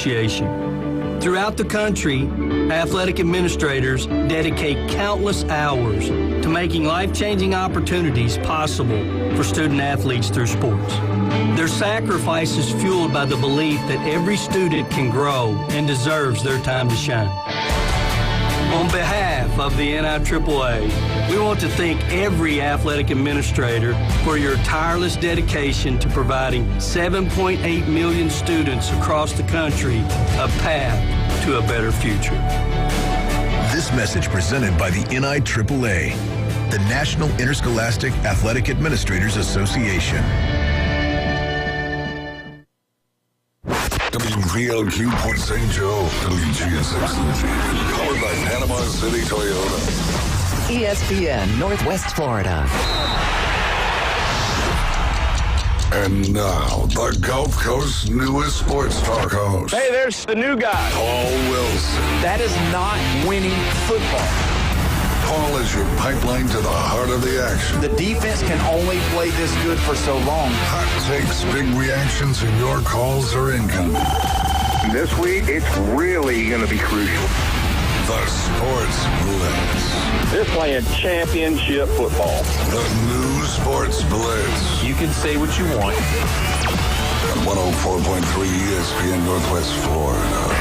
Association. Throughout the country, athletic administrators dedicate countless hours to making life-changing opportunities possible for student athletes through sports. Their sacrifice is fueled by the belief that every student can grow and deserves their time to shine. On behalf of the NIAAA, we want to thank every athletic administrator for your tireless dedication to providing 7.8 million students across the country a path to a better future. This message presented by the NIAAA, the National Interscholastic Athletic Administrators Association. WPLQ Port St. Joe, WGSX, powered by Panama City Toyota. ESPN Northwest Florida. And now, the Gulf Coast's newest sports talk host. Hey, there's the new guy. Paul Wilson. That is not winning football. Paul is your pipeline to the heart of the action. The defense can only play this good for so long. Hot takes, big reactions, and your calls are incoming. This week, it's really going to be crucial. The Sports Blitz. They're playing championship football. The new Sports Blitz. You can say what you want. On 104.3 ESPN Northwest Florida.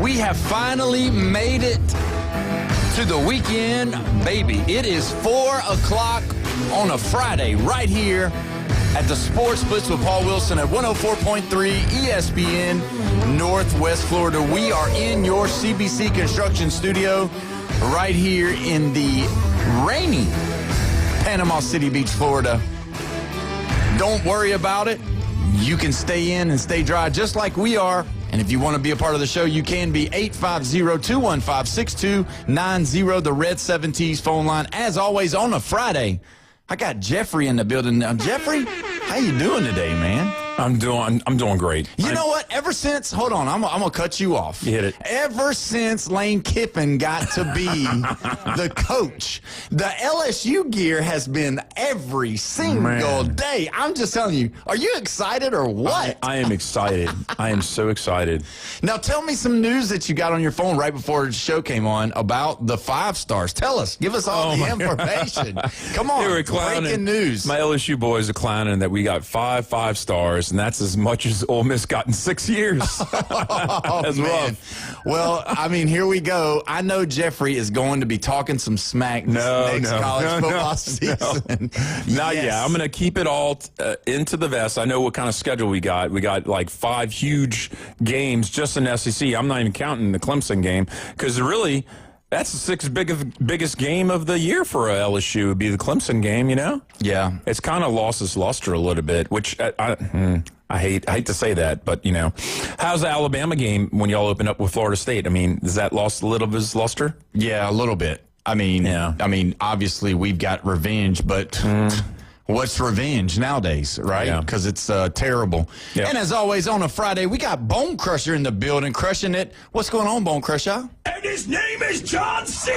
We have finally made it to the weekend, baby. It is 4 o'clock on a Friday right here at the Sports Blitz with Paul Wilson at 104.3 ESPN Northwest Florida. We are in your CBC Construction Studio right here in the rainy Panama City Beach, Florida. Don't worry about it. You can stay in and stay dry just like we are. And if you want to be a part of the show, you can be 850-215-6290, the Red 7T's phone line. As always, on a Friday, I got Jeffrey in the building now. Jeffrey, how you doing today, man? I'm doing great. You know what? Ever since, hold on, I'm going to cut you off. You hit it. Ever since Lane Kiffin got to be the coach, the LSU gear has been every single day. I'm just telling you, are you excited or what? I am excited. I am so excited. Now, tell me some news that you got on your phone right before the show came on about the 5 stars. Tell us. Give us all the information. Come on. Breaking news. My LSU boys are clowning that we got 5 stars, and that's as much as Ole Miss got in 6 years. That's rough. Well, I mean, here we go. I know Jeffrey is going to be talking some smack next college football season. Not yet. I'm going to keep it all into the vest. I know what kind of schedule we got. We got like 5 huge games just in SEC. I'm not even counting the Clemson game because really – that's the 6th biggest game of the year for LSU would be the Clemson game, you know? Yeah. It's kind of lost its luster a little bit, which I hate to say that, but, you know. How's the Alabama game when y'all open up with Florida State? I mean, has that lost a little of its luster? Yeah, a little bit. I mean, obviously we've got revenge, but what's revenge nowadays, right? Because it's terrible. Yeah. And as always, on a Friday, we got Bone Crusher in the building, crushing it. What's going on, Bone Crusher? And his name is John C.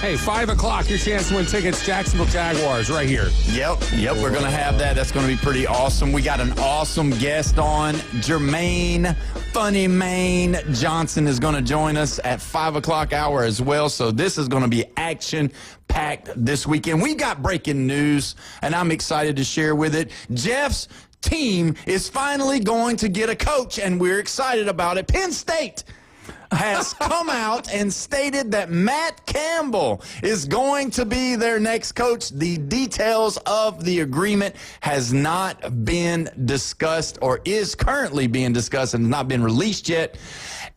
Hey, 5 o'clock, your chance to win tickets, Jacksonville Jaguars, right here. Yep, we're going to have that. That's going to be pretty awesome. We got an awesome guest on. Jermaine Funny Maine Johnson is going to join us at 5 o'clock hour as well. So this is going to be action-packed this weekend. We've got breaking news, and I'm excited to share with it. Jeff's team is finally going to get a coach, and we're excited about it. Penn State has come out and stated that Matt Campbell is going to be their next coach. The details of the agreement has not been discussed or is currently being discussed and not been released yet.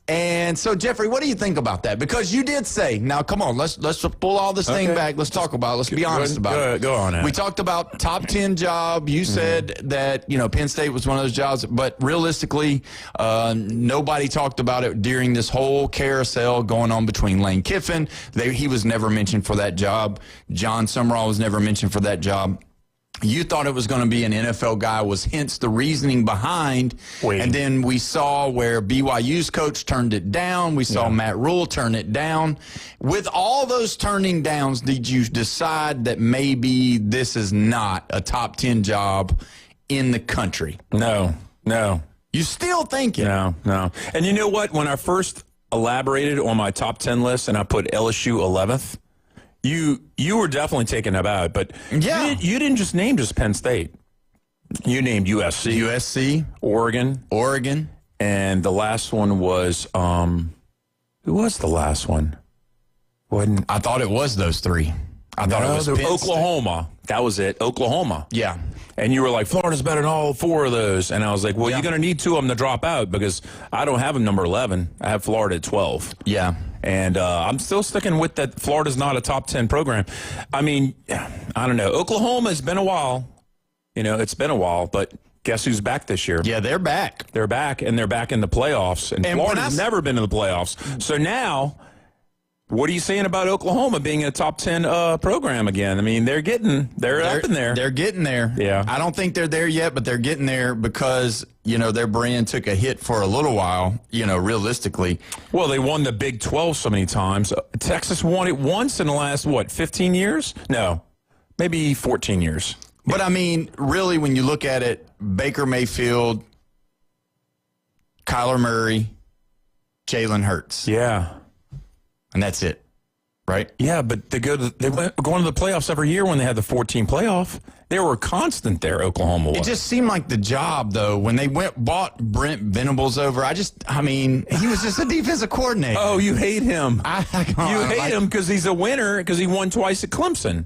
And so, Jeffrey, what do you think about that? Because you did say, now come on, let's pull all this thing back. Let's talk about it. Let's be honest about it. Go on. We talked about top 10 job. You said that, Penn State was one of those jobs, but realistically, nobody talked about it during this whole carousel going on between Lane Kiffin. He was never mentioned for that job. John Summerall was never mentioned for that job. You thought it was going to be an NFL guy, was hence the reasoning behind. And then we saw where BYU's coach turned it down. We saw Matt Rule turn it down. With all those turning downs, did you decide that maybe this is not a top 10 job in the country? No. You still think it? No. And you know what? When I first elaborated on my top 10 list and I put LSU 11th, You were definitely taken aback, but you didn't just name Penn State. You named USC, Oregon, and the last one was who was the last one? I thought it was those three. I thought it was Oklahoma. That was it, Oklahoma. Yeah. And you were like, Florida's better than all four of those. And I was like, well, you're going to need two of them to drop out because I don't have them number 11. I have Florida at 12. Yeah. And I'm still sticking with that Florida's not a top 10 program. I mean, I don't know. Oklahoma has been a while. It's been a while, but guess who's back this year? Yeah, they're back. They're back, and they're back in the playoffs. And Florida's never been in the playoffs. So now, what are you saying about Oklahoma being a top 10 program again? I mean, they're up in there. They're getting there. Yeah. I don't think they're there yet, but they're getting there because, their brand took a hit for a little while, realistically. Well, they won the Big 12 so many times. Texas won it once in the last, 15 years? No, maybe 14 years. But, I mean, really, when you look at it, Baker Mayfield, Kyler Murray, Jalen Hurts. Yeah. And that's it, right? Yeah, but they going to the playoffs every year when they had the 14 playoff. They were constant there, Oklahoma was. It just seemed like the job, though, when they bought Brent Venables over, he was just a defensive coordinator. Oh, you hate him. You hate him because he's a winner because he won twice at Clemson.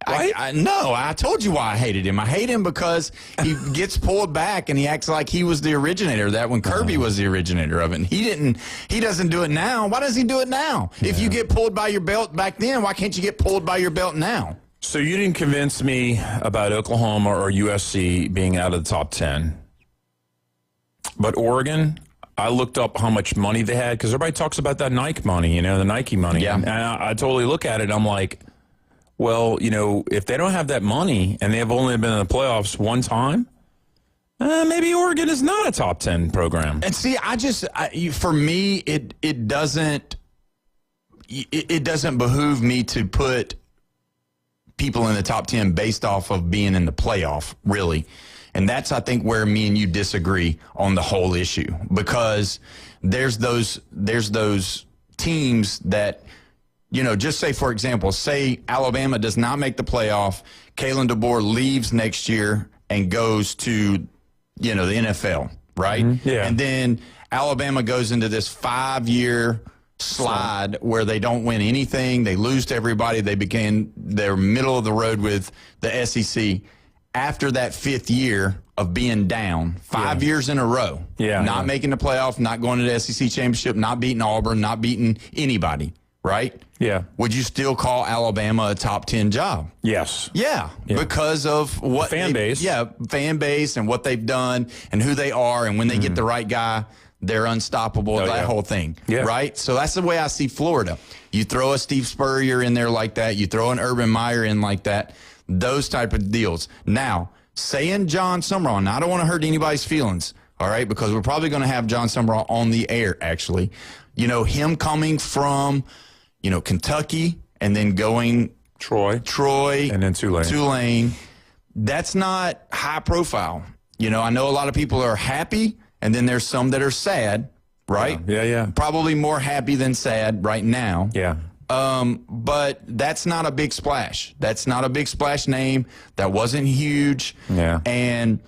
Right? No, I told you why I hated him. I hate him because he gets pulled back and he acts like he was the originator of that when Kirby was the originator of it. And he doesn't do it now. Why does he do it now? Yeah. If you get pulled by your belt back then, why can't you get pulled by your belt now? So you didn't convince me about Oklahoma or USC being out of the top 10. But Oregon, I looked up how much money they had because everybody talks about that Nike money, the Nike money. Yeah. And I totally look at it. I'm like, well, if they don't have that money and they have only been in the playoffs one time, maybe Oregon is not a top 10 program. And see, for me, it doesn't behoove me to put people in the top 10 based off of being in the playoff, really. And that's, I think, where me and you disagree on the whole issue because there's those teams that, just say, for example, say Alabama does not make the playoff, Kalen DeBoer leaves next year and goes to, the NFL, right? Mm-hmm. Yeah. And then Alabama goes into this 5-year slide where they don't win anything. They lose to everybody. They're middle of the road with the SEC. After that 5th year of being down, 5 years in a row, not making the playoff, not going to the SEC championship, not beating Auburn, not beating anybody, right? Yeah. Would you still call Alabama a top 10 job? Yes. Yeah, because of what fan base. Yeah, fan base and what they've done and who they are, and when they get the right guy, they're unstoppable. That whole thing, right? So that's the way I see Florida. You throw a Steve Spurrier in there like that. You throw an Urban Meyer in like that. Those type of deals. Now, saying John Summerall, and I don't want to hurt anybody's feelings, all right, because we're probably going to have John Summerall on the air, actually. Him coming from, Kentucky and then going Troy, and then Tulane. That's not high profile. I know a lot of people are happy, and then there's some that are sad, right? Yeah. Probably more happy than sad right now. Yeah. But that's not a big splash. That's not a big splash name. That wasn't huge. Yeah. And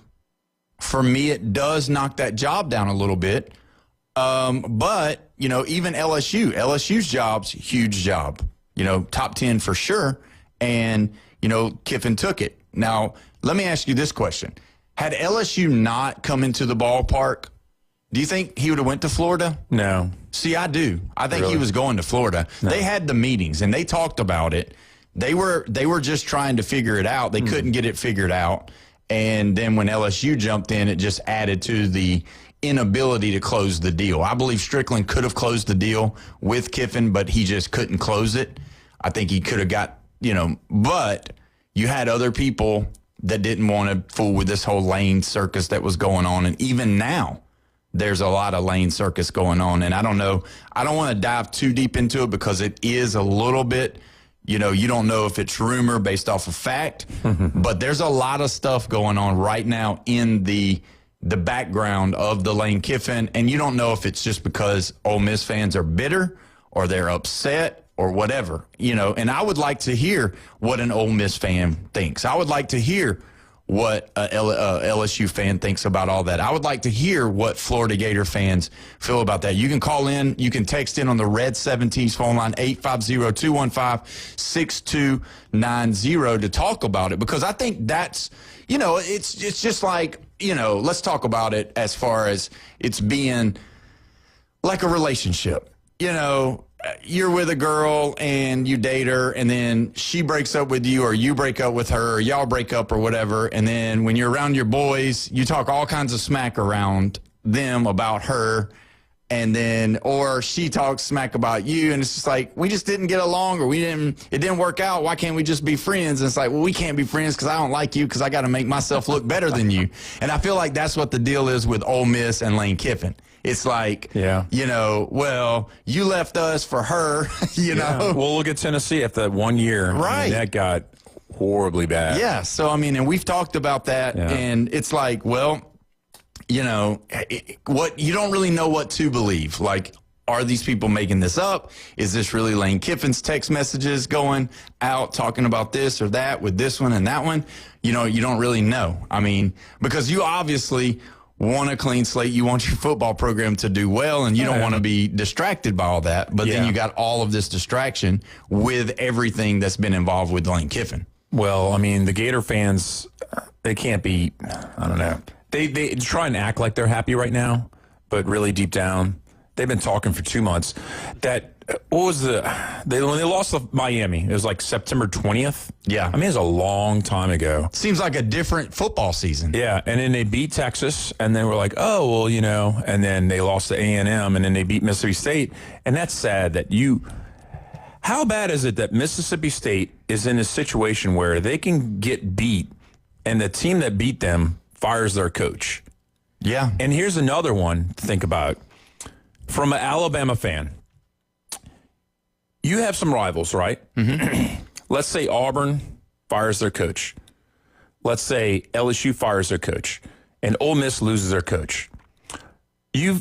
for me, it does knock that job down a little bit. But, even LSU's job's huge job, top 10 for sure. And, Kiffin took it. Now, let me ask you this question. Had LSU not come into the ballpark, Do you think he would have went to Florida? No. See, I do. I think Really? he was going to Florida. No. They had the meetings, and they talked about it. They were just trying to figure it out. They couldn't get it figured out. And then when LSU jumped in, it just added to the inability to close the deal. I believe Strickland could have closed the deal with Kiffin, but he just couldn't close it. I think he could have got, but you had other people that didn't want to fool with this whole Lane circus that was going on. And even now, there's a lot of Lane circus going on. And I don't know, I don't want to dive too deep into it because it is a little bit, you don't know if it's rumor based off of fact, but there's a lot of stuff going on right now in the background of the Lane Kiffin. And you don't know if it's just because Ole Miss fans are bitter or they're upset or whatever, and I would like to hear what an Ole Miss fan thinks. I would like to hear what a LSU fan thinks about all that. I would like to hear what Florida Gator fans feel about that. You can call in. You can text in on the Red 17's phone line, 850-215-6290 to talk about it, because I think that's, it's just like, let's talk about it as far as it's being like a relationship. You're with a girl and you date her, and then she breaks up with you, or you break up with her, or y'all break up or whatever. And then when you're around your boys, you talk all kinds of smack around them about her. And then, or she talks smack about you, and it's just like, we just didn't get along, or it didn't work out. Why can't we just be friends? And it's like, well, we can't be friends because I don't like you, because I got to make myself look better than you. And I feel like that's what the deal is with Ole Miss and Lane Kiffin. It's like, well, you left us for her, know. Well, look at Tennessee after that 1 year. Right. That got horribly bad. Yeah. So, and we've talked about that, and it's like, well, what you don't really know what to believe. Like, are these people making this up? Is this really Lane Kiffin's text messages going out talking about this or that with this one and that one? You don't really know. Because you obviously want a clean slate. You want your football program to do well, and you don't want to be distracted by all that. But then you got all of this distraction with everything that's been involved with Lane Kiffin. Well, the Gator fans, they can't be, I don't know. They try and act like they're happy right now, but really deep down, they've been talking for 2 months. When they lost to Miami, it was like September 20th. Yeah. It was a long time ago. Seems like a different football season. Yeah, and then they beat Texas, and then we're like, oh, well, and then they lost to A&M, and then they beat Mississippi State. And that's sad that how bad is it that Mississippi State is in a situation where they can get beat, and the team that beat them fires their coach? Yeah. And here's another one to think about. From an Alabama fan, you have some rivals, right? Mm-hmm. Let's say Auburn fires their coach. Let's say LSU fires their coach, and Ole Miss loses their coach. You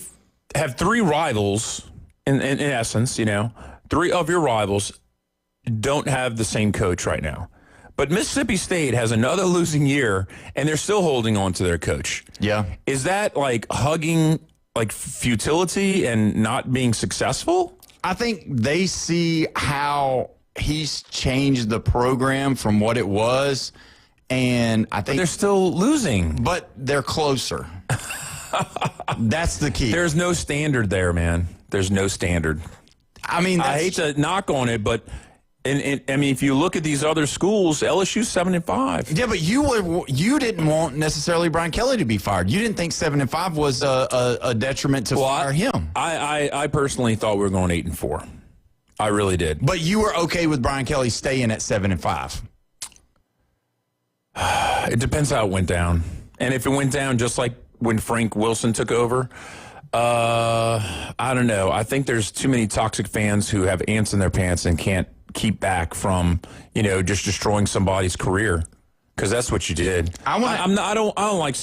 have three rivals, in essence, three of your rivals don't have the same coach right now. But Mississippi State has another losing year, and they're still holding on to their coach. Yeah. Is that like hugging like futility and not being successful? I think they see how he's changed the program from what it was, and I think but they're still losing. But they're closer. That's the key. There's no standard there, man. There's no standard. I hate to knock on it, but if you look at these other schools, LSU's 7-5. Yeah, but you didn't want necessarily Brian Kelly to be fired. You didn't think 7-5 was a detriment to fire him. I personally thought we were going 8-4. I really did. But you were okay with Brian Kelly staying at 7-5. It depends how it went down, and if it went down just like when Frank Wilson took over. I don't know. I think there's too many toxic fans who have ants in their pants and can't keep back from, just destroying somebody's career, because that's what you did. I don't like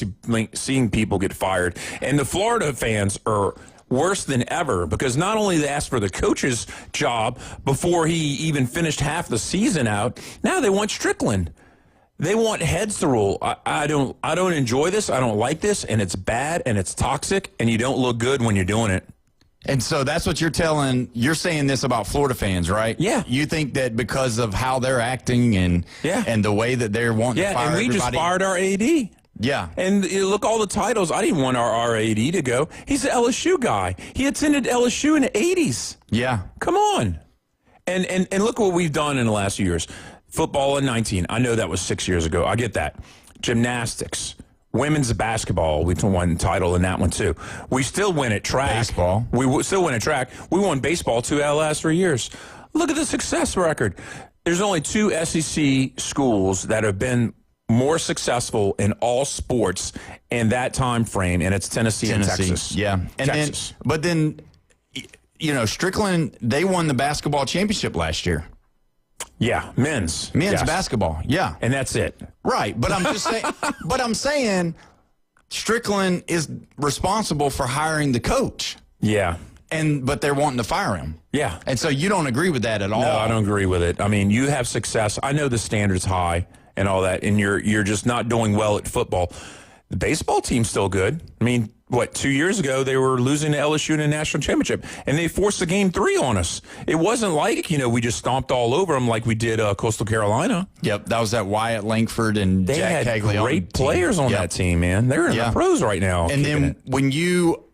seeing people get fired, and the Florida fans are worse than ever, because not only they asked for the coach's job before he even finished half the season out, now they want Strickland. They want heads to rule. I don't enjoy this. I don't like this, and it's bad, and it's toxic, and you don't look good when you're doing it. And so that's what you're saying this about Florida fans, right? Yeah. You think that because of how they're acting and the way that they're wanting to fire everybody. And we just fired our AD. Yeah. And look, all the titles. I didn't want our RAD to go. He's an LSU guy. He attended LSU in the 80s. Yeah. Come on. And look what we've done in the last years. Football in 19. I know that was 6 years ago. I get that. Gymnastics. Women's basketball. We won the title in that one, too. We still win at track. Baseball. We still win at track. We won baseball 2 out of the last 3 years. Look at the success record. There's only 2 SEC schools that have been more successful in all sports in that time frame, and it's Tennessee and Texas. Yeah. And Texas. But then, Strickland, they won the basketball championship last year. Yeah, men's Men's yes. basketball, yeah. And that's it. Right, but I'm just saying, Strickland is responsible for hiring the coach. Yeah. But they're wanting to fire him. Yeah. And so you don't agree with that at all. No, I don't agree with it. I mean, you have success. I know the standard's high and all that, and you're just not doing well at football. The baseball team's still good. I mean, 2 years ago, they were losing to LSU in a national championship, and they forced a game 3 on us. It wasn't like, we just stomped all over them like we did Coastal Carolina. Yep, that was that Wyatt Langford and they Jack had Cagley great players on that team, man. They're in the pros right now. And then when you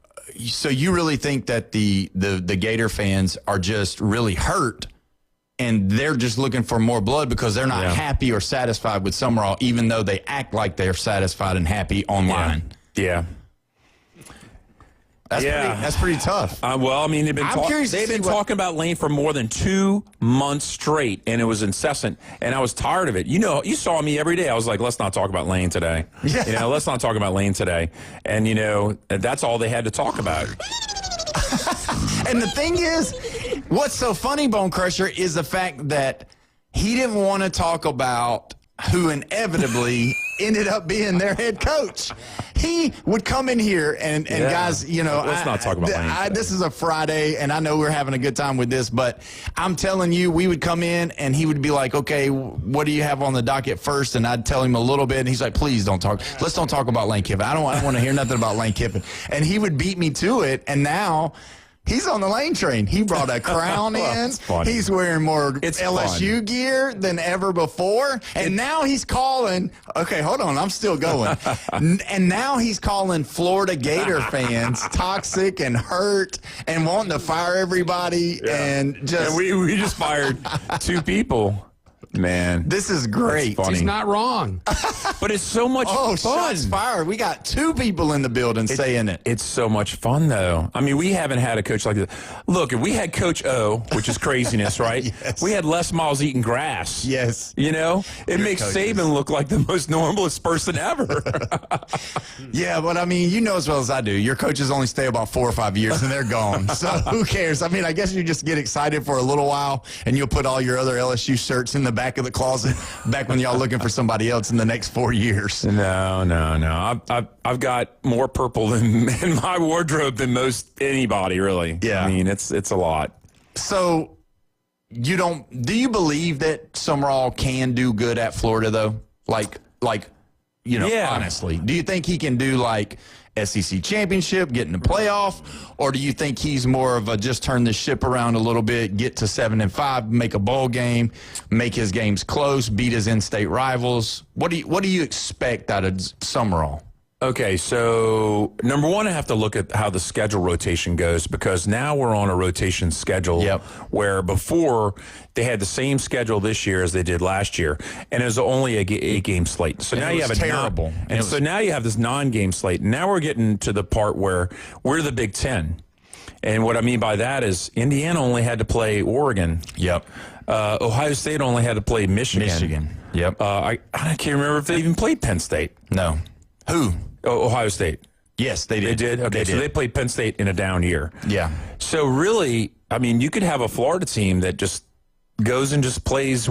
really think that the Gator fans are just really hurt, and they're just looking for more blood because they're not happy or satisfied with Summerall, even though they act like they're satisfied and happy online. Yeah. That's pretty tough. Well, I mean, they've been talking about Lane for more than 2 months straight, and it was incessant, and I was tired of it. You saw me every day. I was like, let's not talk about Lane today. Yeah. Let's not talk about Lane today. And, that's all they had to talk about. And the thing is, what's so funny, Bone Crusher, is the fact that he didn't want to talk about who inevitably ended up being their head coach. He would come in here and guys, let's not talk about Lane. This is a Friday, and I know we're having a good time with this, but I'm telling you, we would come in and he would be like, okay, what do you have on the docket first? And I'd tell him a little bit, and he's like, please don't talk. Let's don't talk about Lane Kiffin. I don't want to hear nothing about Lane Kiffin. And he would beat me to it, and now he's on the Lane train. He brought a crown in. He's wearing more LSU gear than ever before. And now he's calling. Okay, hold on. I'm still going. And now he's calling Florida Gator fans toxic and hurt and wanting to fire everybody. Yeah. And we just fired 2 people. Man, this is great. He's not wrong. But it's so much fun. Shots fired. We got 2 people in the building saying it. It's so much fun, though. I mean, we haven't had a coach like this. Look, if we had Coach O, which is craziness, right? Yes. We had Les Miles eating grass. Yes. It makes Saban look like the most normalest person ever. Yeah, but I mean, as well as I do, your coaches only stay about 4 or 5 years and they're gone. So who cares? I mean, I guess you just get excited for a little while and you'll put all your other LSU shirts in the back of the closet back when y'all looking for somebody else in the next 4 years. No. I've got more purple in my wardrobe than most anybody, really. Yeah. I mean, it's a lot. So do you believe that Summerall can do good at Florida, though? Honestly, do you think he can do SEC championship, get in the playoff, or do you think he's more of a just turn the ship around a little bit, get to 7-5, make a bowl game, make his games close, beat his in-state rivals? What do you expect out of Summerall? Okay, so number one, I have to look at how the schedule rotation goes because now we're on a rotation schedule where before they had the same schedule this year as they did last year, and it was only a 8-game slate. So now you have terrible. So now you have this 9-game slate. Now we're getting to the part where we're the Big Ten. And what I mean by that is Indiana only had to play Oregon. Yep. Ohio State only had to play Michigan. Yep. I can't remember if they even played Penn State. No. Who? Ohio State. Yes, they did. They did? Okay, so they played Penn State in a down year. Yeah. So really, I mean, you could have a Florida team that just goes and just plays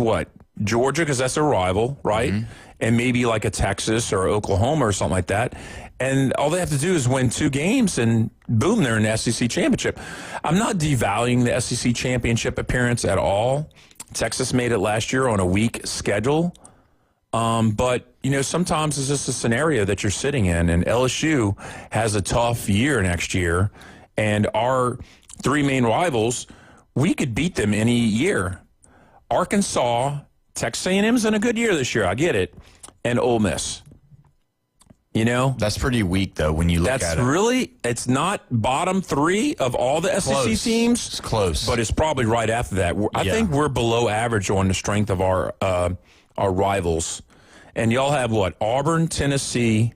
Georgia, because that's a rival, right? Mm-hmm. And maybe like a Texas or Oklahoma or something like that. And all they have to do is win 2 games and boom, they're in the SEC championship. I'm not devaluing the SEC championship appearance at all. Texas made it last year on a weak schedule. But, sometimes it's just a scenario that you're sitting in, and LSU has a tough year next year, and our 3 main rivals, we could beat them any year. Arkansas, Texas A&M's in a good year this year, I get it, and Ole Miss. You know? That's pretty weak, though, when you look at it. It's not bottom 3 of all the SEC teams. It's close. But it's probably right after that. I think we're below average on the strength of our rivals. And y'all have what? Auburn, Tennessee,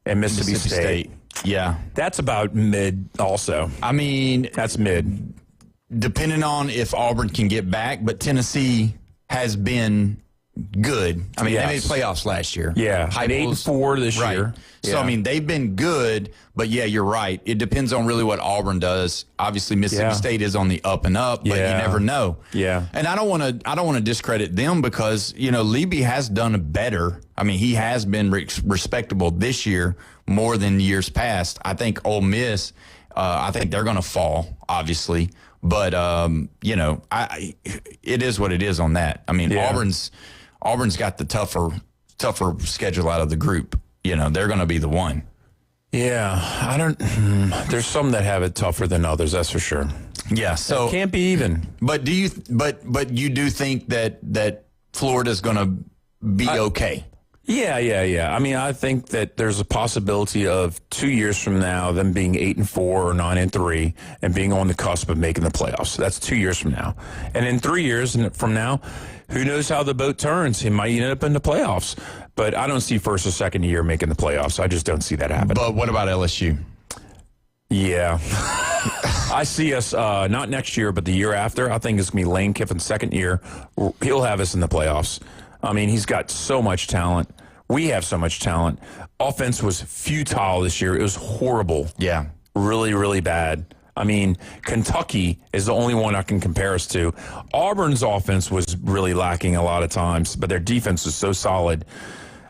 and Mississippi State. Yeah. That's about mid also. I mean, that's mid. Depending on if Auburn can get back, but Tennessee has been good. I mean, they made playoffs last year. Yeah, 8-4 this year. So, Yeah. I mean, they've been good, but yeah, you're right. It depends on really what Auburn does. Obviously, Mississippi State is on the up and up, but you never know. Yeah. And I don't want to discredit them because, Leby has done better. I mean, he has been respectable this year more than years past. I think Ole Miss, I think they're going to fall, obviously. But, it is what it is on that. I mean, Auburn's got the tougher schedule out of the group. They're going to be the one. Yeah, there's some that have it tougher than others, that's for sure. Yeah, so it can't be even. But you do think that Florida's going to be okay? Yeah. I mean, I think that there's a possibility of 2 years from now them being 8-4 or 9-3 and being on the cusp of making the playoffs. That's 2 years from now. And in 3 years from now, who knows how the boat turns? He might end up in the playoffs. But I don't see first or second year making the playoffs. I just don't see that happen. But what about LSU? Yeah. I see us not next year, but the year after. I think it's going to be Lane Kiffin's second year. He'll have us in the playoffs. I mean, he's got so much talent. We have so much talent. Offense was futile this year. It was horrible. Yeah. Really, really bad. I mean, Kentucky is the only one I can compare us to. Auburn's offense was really lacking a lot of times, but their defense is so solid.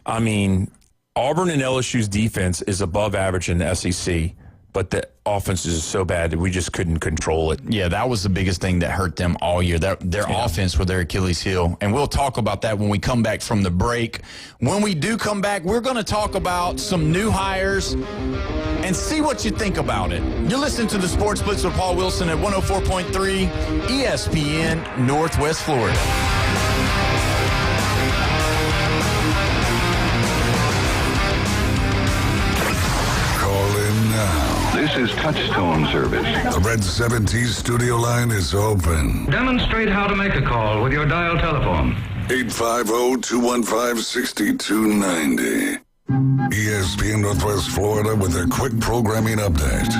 I mean, Auburn and LSU's defense is above average in the SEC, but the offense is so bad that we just couldn't control it. Yeah, that was the biggest thing that hurt them all year. Their offense was their Achilles heel. And we'll talk about that when we come back from the break. When we do come back, we're going to talk about some new hires and see what you think about it. You're listening to the Sports Blitz with Paul Wilson at 104.3 ESPN Northwest Florida. This is Touchstone Service. The Red 70s studio line is open. Demonstrate how to make a call with your dial telephone. 850-215-6290. ESPN Northwest Florida with a quick programming update.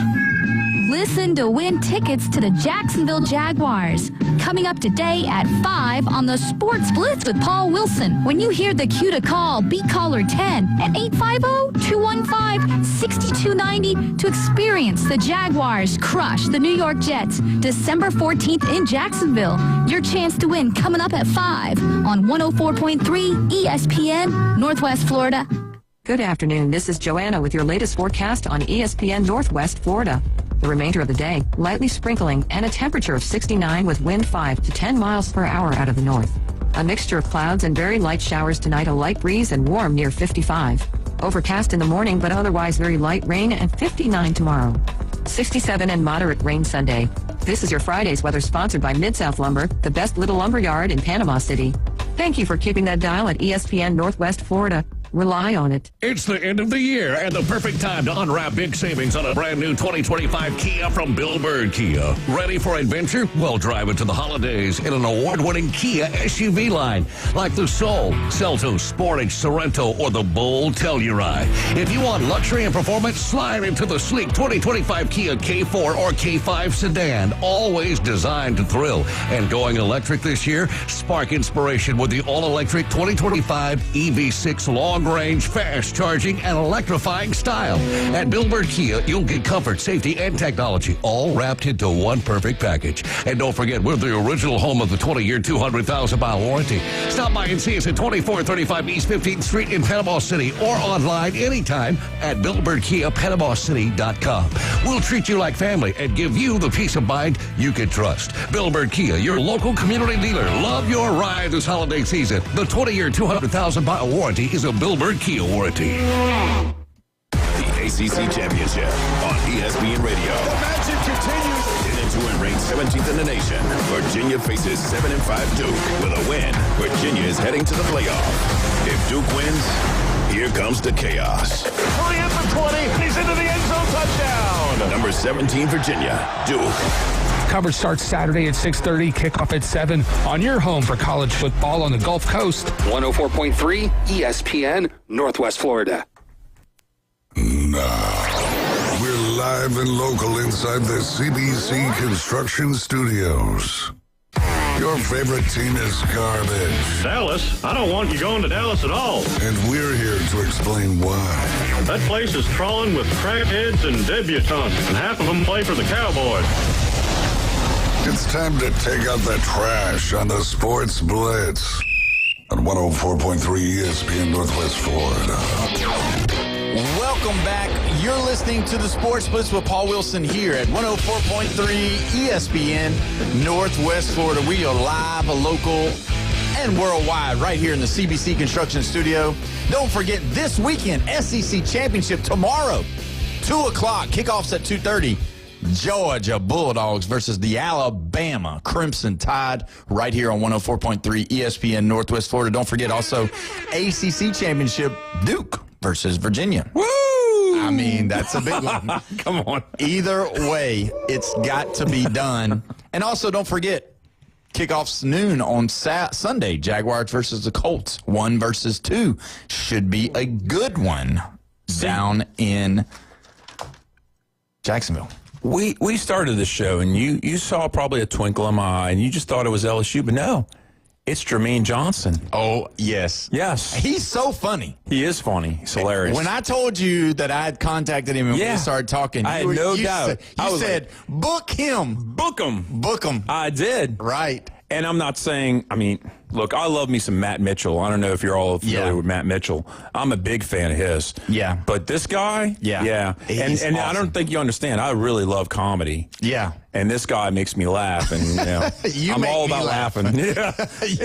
Listen to win tickets to the Jacksonville Jaguars. Coming up today at 5 on the Sports Blitz with Paul Wilson. When you hear the cue to call, be caller 10 at 850-215-6290 to experience the Jaguars crush the New York Jets December 14th in Jacksonville. Your chance to win coming up at 5 on 104.3 ESPN Northwest Florida. Good afternoon. This is Joanna with your latest forecast on ESPN Northwest Florida. The remainder of the day, lightly sprinkling and a temperature of 69 with wind 5 to 10 miles per hour out of the north. A mixture of clouds and very light showers tonight, a light breeze and warm near 55. Overcast in the morning, but otherwise very light rain and 59 tomorrow. 67 and moderate rain Sunday. This is your Friday's weather sponsored by Mid-South Lumber, the best little lumber yard in Panama City. Thank you for keeping that dial at ESPN Northwest Florida. Rely on it. It's the end of the year and the perfect time to unwrap big savings on a brand new 2025 Kia from Bill Bird Kia. Ready for adventure? Well, drive into the holidays in an award-winning Kia SUV line like the Soul, Seltos, Sportage, Sorento, or the bold Telluride. If you want luxury and performance, slide into the sleek 2025 Kia K4 or K5 sedan, always designed to thrill. And going electric this year, spark inspiration with the all-electric 2025 EV6 long-range, fast-charging, and electrifying style. At Bill Bird Kia, you'll get comfort, safety, and technology, all wrapped into one perfect package. And don't forget, we're the original home of the 20-year, 200,000-mile warranty. Stop by and see us at 2435 East 15th Street in Panama City or online anytime at BillBirdKiaPanamaCity.com. We'll treat you like family and give you the peace of mind you can trust. Bill Bird Kia, your local community dealer. Love your ride this holiday season. The 20-year, 200,000-mile warranty is a Bill Bird Kia warranty. The ACC Championship on ESPN Radio. The magic continues. 10-2 and ranked 17th in the nation. Virginia faces 7-5 Duke. With a win, Virginia is heading to the playoff. If Duke wins, Here comes the chaos. 3 at the 20. He's into the end zone. Touchdown. Number 17, Virginia, Duke. Coverage starts Saturday at 6:30, kickoff at 7 on your home for college football on the Gulf Coast. 104.3 ESPN, Northwest Florida. Now, we're live and local inside the CBC Construction Studios. Your favorite team is garbage. Dallas? I don't want you going to Dallas at all. And we're here to explain why. That place is crawling with crackheads and debutantes, and half of them play for the Cowboys. It's time to take out the trash on the Sports Blitz on 104.3 ESPN Northwest Florida. Welcome back. You're listening to the Sports Blitz with Paul Wilson here at 104.3 ESPN Northwest Florida. We are live, local, and worldwide right here in the CBC Construction Studio. Don't forget this weekend, SEC Championship tomorrow, 2 o'clock. Kickoffs at 2:30. Georgia Bulldogs versus the Alabama Crimson Tide right here on 104.3 ESPN Northwest Florida. Don't forget also ACC Championship, Duke versus Virginia. Woo! I mean, that's a big one. Come on. Either way, it's got to be done. And also, don't forget, kickoffs noon on Sunday. Jaguars versus the Colts. 1 versus 2 should be a good one down in Jacksonville. We started the show, and you saw probably a twinkle in my eye, and you just thought it was LSU, but no. It's Jermaine Johnson. Oh, yes. Yes. He's so funny. He is funny. He's hilarious. When I told you that I had contacted him and we started talking, I had no doubt. You said, book him. Book him. Book him. I did. Right. And I'm not saying, I mean, look, I love me some Matt Mitchell. I don't know if you're all familiar with Matt Mitchell. I'm a big fan of his. Yeah. But this guy, yeah. And awesome. I don't think you understand. I really love comedy. Yeah. And this guy makes me laugh. And, I'm all about laughing. Yeah,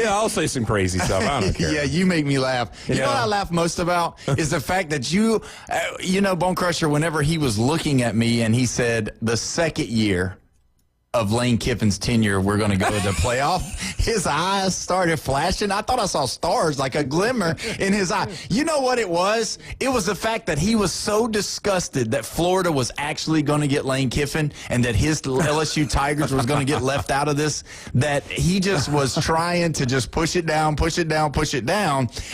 I'll say some crazy stuff. I don't care. Yeah, you make me laugh. You know what I laugh most about is the fact that Bone Crusher, whenever he was looking at me and he said the second year of Lane Kiffin's tenure, we're going to go to the playoff, his eyes started flashing. I thought I saw stars, like a glimmer in his eye. You know what it was? It was the fact that he was so disgusted that Florida was actually going to get Lane Kiffin and that his LSU Tigers was going to get left out of this, that he just was trying to just push it down.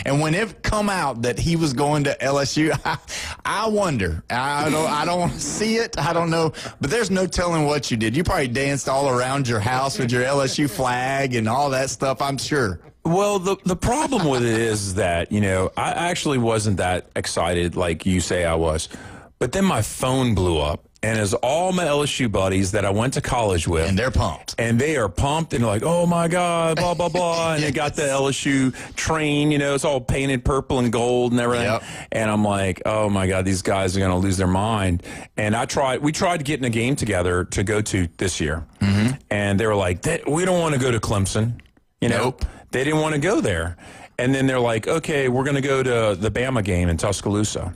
And when it come out that he was going to LSU, I wonder. I don't want to see it. I don't know. But there's no telling what you did. You probably danced all around your house with your LSU flag and all that stuff, I'm sure. Well, the problem with it is that, I actually wasn't that excited like you say I was. But then my phone blew up, and it's all my LSU buddies that I went to college with. And they're pumped. And they are pumped, and they're like, oh, my God, blah, blah, blah. And they got the LSU train, it's all painted purple and gold and everything. Yep. And I'm like, oh, my God, these guys are going to lose their mind. And we tried to get in a game together to go to this year. Mm-hmm. And they were like, we don't want to go to Clemson. Nope. They didn't want to go there. And then they're like, okay, we're going to go to the Bama game in Tuscaloosa.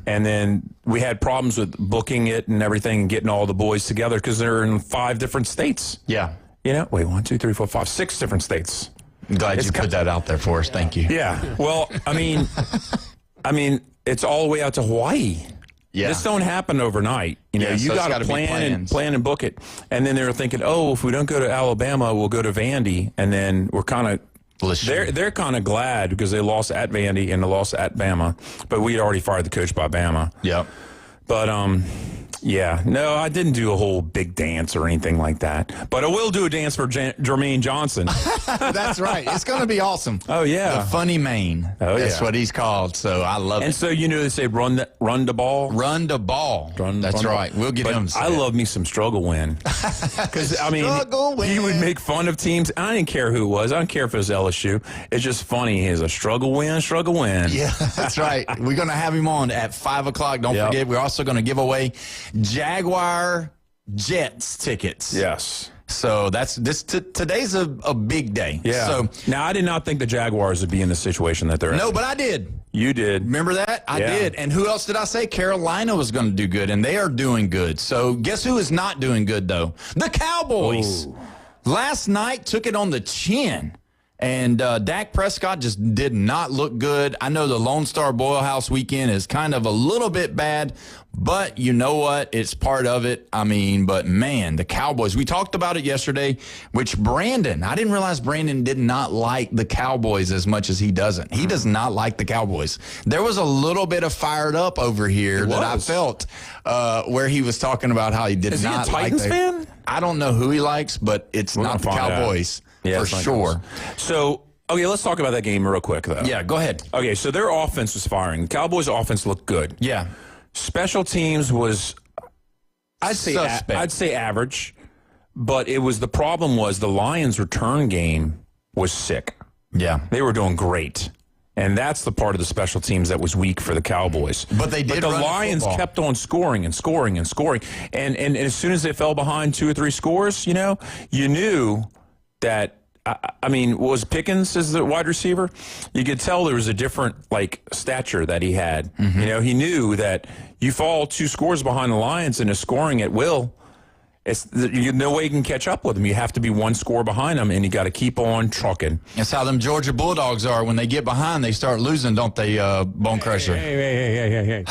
And then we had problems with booking it and everything and getting all the boys together because they're in 5 different states. Yeah. Wait, 1, 2, 3, 4, 5, 6 different states. I'm glad you put that out there for us. Thank you. Yeah. Well, I mean, it's all the way out to Hawaii. Yeah. This don't happen overnight. You got to plan and book it. And then they were thinking, if we don't go to Alabama, we'll go to Vandy. And then we're kind of They're kind of glad because they lost at Vandy and they lost at Bama, but we had already fired the coach by Bama. Yep. But no, I didn't do a whole big dance or anything like that. But I will do a dance for Jermaine Johnson. That's right. It's going to be awesome. Oh yeah, the funny Maine. Oh that's what he's called. So I love it. And so they say run the ball. Run the ball. That's right. We'll get him. I love me some struggle win because he would make fun of teams. I didn't care who it was. I don't care if it was LSU. It's just funny. He's a struggle win. Yeah, that's right. We're going to have him on at 5 o'clock. Don't forget. We're also going to give away Jaguar Jets tickets. Yes. So today's a big day. Yeah. So now I did not think the Jaguars would be in the situation that they're in. No, but I did. You did. Remember that? I did. And who else did I say? Carolina was going to do good, and they are doing good. So guess who is not doing good, though? The Cowboys. Ooh. Last night took it on the chin. And Dak Prescott just did not look good. I know the Lone Star Boil House weekend is kind of a little bit bad, but you know what? It's part of it. I mean, but man, the Cowboys, we talked about it yesterday, which Brandon, I didn't realize Brandon did not like the Cowboys as much as he doesn't. He does not like the Cowboys. There was a little bit of fired up over here that I felt where he was talking about how he did not like the Titans fan? I don't know who he likes, but it's not the Cowboys. Yeah, for sure. So, okay, let's talk about that game real quick, though. Yeah, go ahead. Okay, so their offense was firing. Cowboys' offense looked good. Yeah. Special teams was, I'd say average, but the problem was the Lions' return game was sick. Yeah. They were doing great. And that's the part of the special teams that was weak for the Cowboys. But they did. But the Lions kept on scoring and scoring and scoring. And as soon as they fell behind 2 or 3 scores, you knew that, I mean, was Pickens as the wide receiver? You could tell there was a different, stature that he had. Mm-hmm. He knew that you fall 2 scores behind the Lions and is scoring at will. No way you can catch up with them. You have to be 1 score behind them, and you got to keep on trucking. That's how them Georgia Bulldogs are. When they get behind, they start losing, don't they, Bone Crusher? Hey.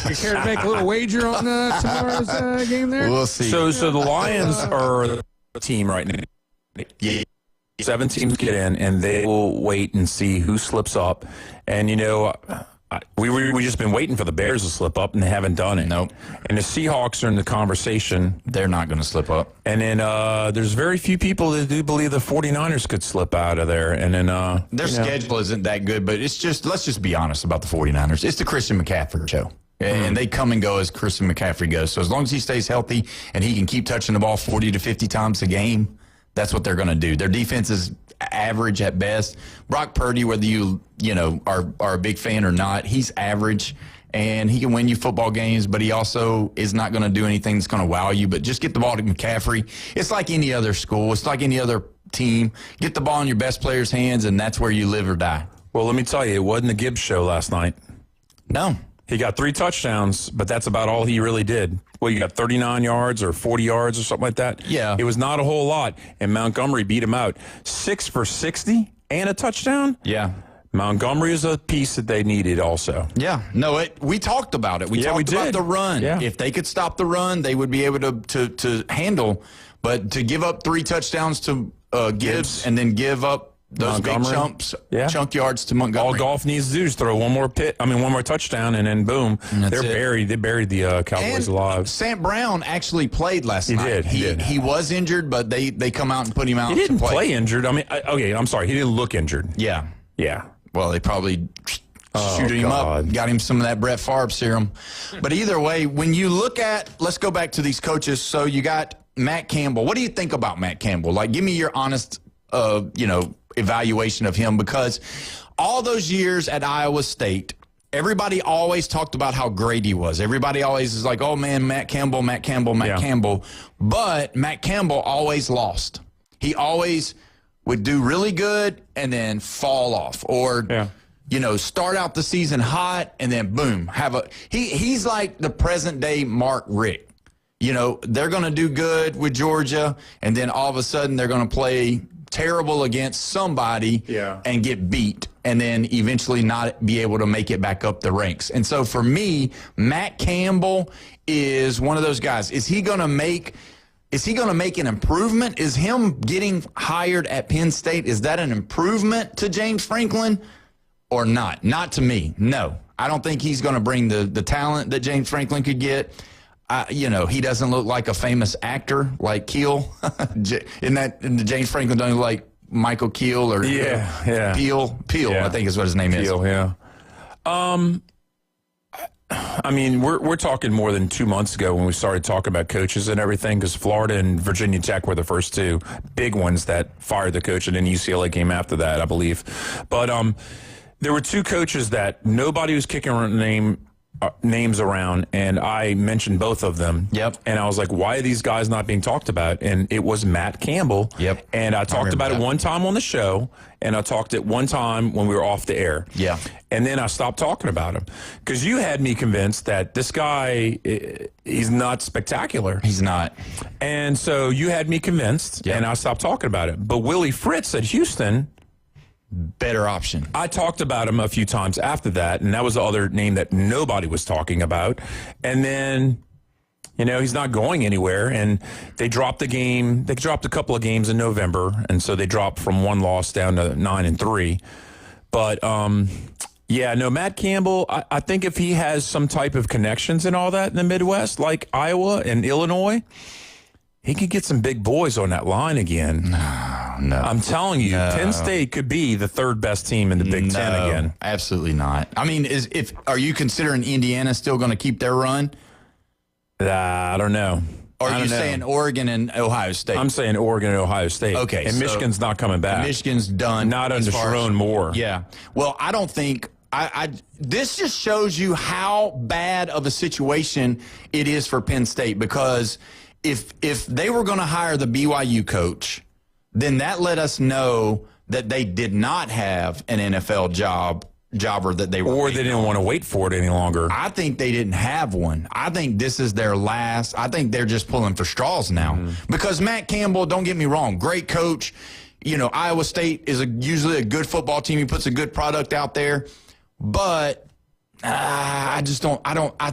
You care to make a little wager on tomorrow's game there? We'll see. So the Lions are the team right now. Yeah. 7 teams get in, and they will wait and see who slips up. And, we just been waiting for the Bears to slip up, and they haven't done it. Nope. And the Seahawks are in the conversation. They're not going to slip up. And then there's very few people that do believe the 49ers could slip out of there. And then their schedule isn't that good, but it's just, let's just be honest about the 49ers. It's the Christian McCaffrey show. And they come and go as Christian McCaffrey goes. So as long as he stays healthy and he can keep touching the ball 40 to 50 times a game, that's what they're going to do. Their defense is average at best. Brock Purdy, whether you are a big fan or not, he's average, and he can win you football games, but he also is not going to do anything that's going to wow you. But just get the ball to McCaffrey. It's like any other school. It's like any other team. Get the ball in your best player's hands, and that's where you live or die. Well, let me tell you, it wasn't the Gibbs show last night. No. He got 3 touchdowns, but that's about all he really did. Well, you got 39 yards or 40 yards or something like that. Yeah. It was not a whole lot, and Montgomery beat him out. 6 for 60 and a touchdown? Yeah. Montgomery is a piece that they needed also. Yeah. No, we talked about it. We talked about the run. Yeah. If they could stop the run, they would be able to handle. But to give up 3 touchdowns to Gibbs and then give up those big chunk yards to Montgomery. All Goff needs to do is throw one more touchdown, and then boom, they're buried. They buried the Cowboys alive. Sam Brown actually played last night. He did. He was injured, but they come out and put him out. He didn't play injured. I mean, I'm sorry. He didn't look injured. Yeah. Yeah. Well, they probably shooting him up, got him some of that Brett Favre serum. But either way, when you look at, let's go back to these coaches. So you got Matt Campbell. What do you think about Matt Campbell? Give me your honest, evaluation of him, because all those years at Iowa State, everybody always talked about how great he was. Everybody always is like, oh man, Matt Campbell. But Matt Campbell always lost. He always would do really good and then fall off, or start out the season hot and then boom, he's like the present day Mark Richt. They're going to do good with Georgia, and then all of a sudden they're going to play terrible against somebody and get beat, and then eventually not be able to make it back up the ranks. And so for me, Matt Campbell is one of those guys. Is he going to make an improvement? Is him getting hired at Penn State, is that an improvement to James Franklin or not? Not to me. No. I don't think he's going to bring the talent that James Franklin could get. He doesn't look like a famous actor like Keel. in the James Franklin don't look like Michael Keel or Peel. I think is what his name is. Peel, yeah. I mean, we're talking more than 2 months ago when we started talking about coaches and everything, because Florida and Virginia Tech were the first 2 big ones that fired the coach, and then UCLA came after that, I believe. But there were 2 coaches that nobody was kicking names around, and I mentioned both of them. Yep. And I was like, why are these guys not being talked about? And it was Matt Campbell. Yep. And I talked about it one time on the show, and I talked it one time when we were off the air. Yeah. And then I stopped talking about him, because you had me convinced that this guy, he's not spectacular. He's not. And so you had me convinced, and I stopped talking about it. But Willie Fritz at Houston better option. I talked about him a few times after that, and that was the other name that nobody was talking about. And then, he's not going anywhere, and they dropped the game. They dropped a couple of games in November, and so they dropped from 1 loss down to 9-3. But, Matt Campbell, I think if he has some type of connections and all that in the Midwest, like Iowa and Illinois, he could get some big boys on that line again. No. I'm telling you, Penn State could be the third best team in the Big Ten again. Absolutely not. I mean, are you considering Indiana still going to keep their run? I don't know. Or are you saying Oregon and Ohio State? I'm saying Oregon and Ohio State. Okay. And Michigan's not coming back. Michigan's done. Not under Sharon Moore. Yeah. Well, I don't think... this just shows you how bad of a situation it is for Penn State, because if they were going to hire the BYU coach, then that let us know that they did not have an NFL jobber that they were. Or they didn't want to wait for it any longer. I think they didn't have one. I think this is their last. I think they're just pulling for straws now. Because Matt Campbell, don't get me wrong, great coach. Iowa State is usually a good football team. He puts a good product out there. But I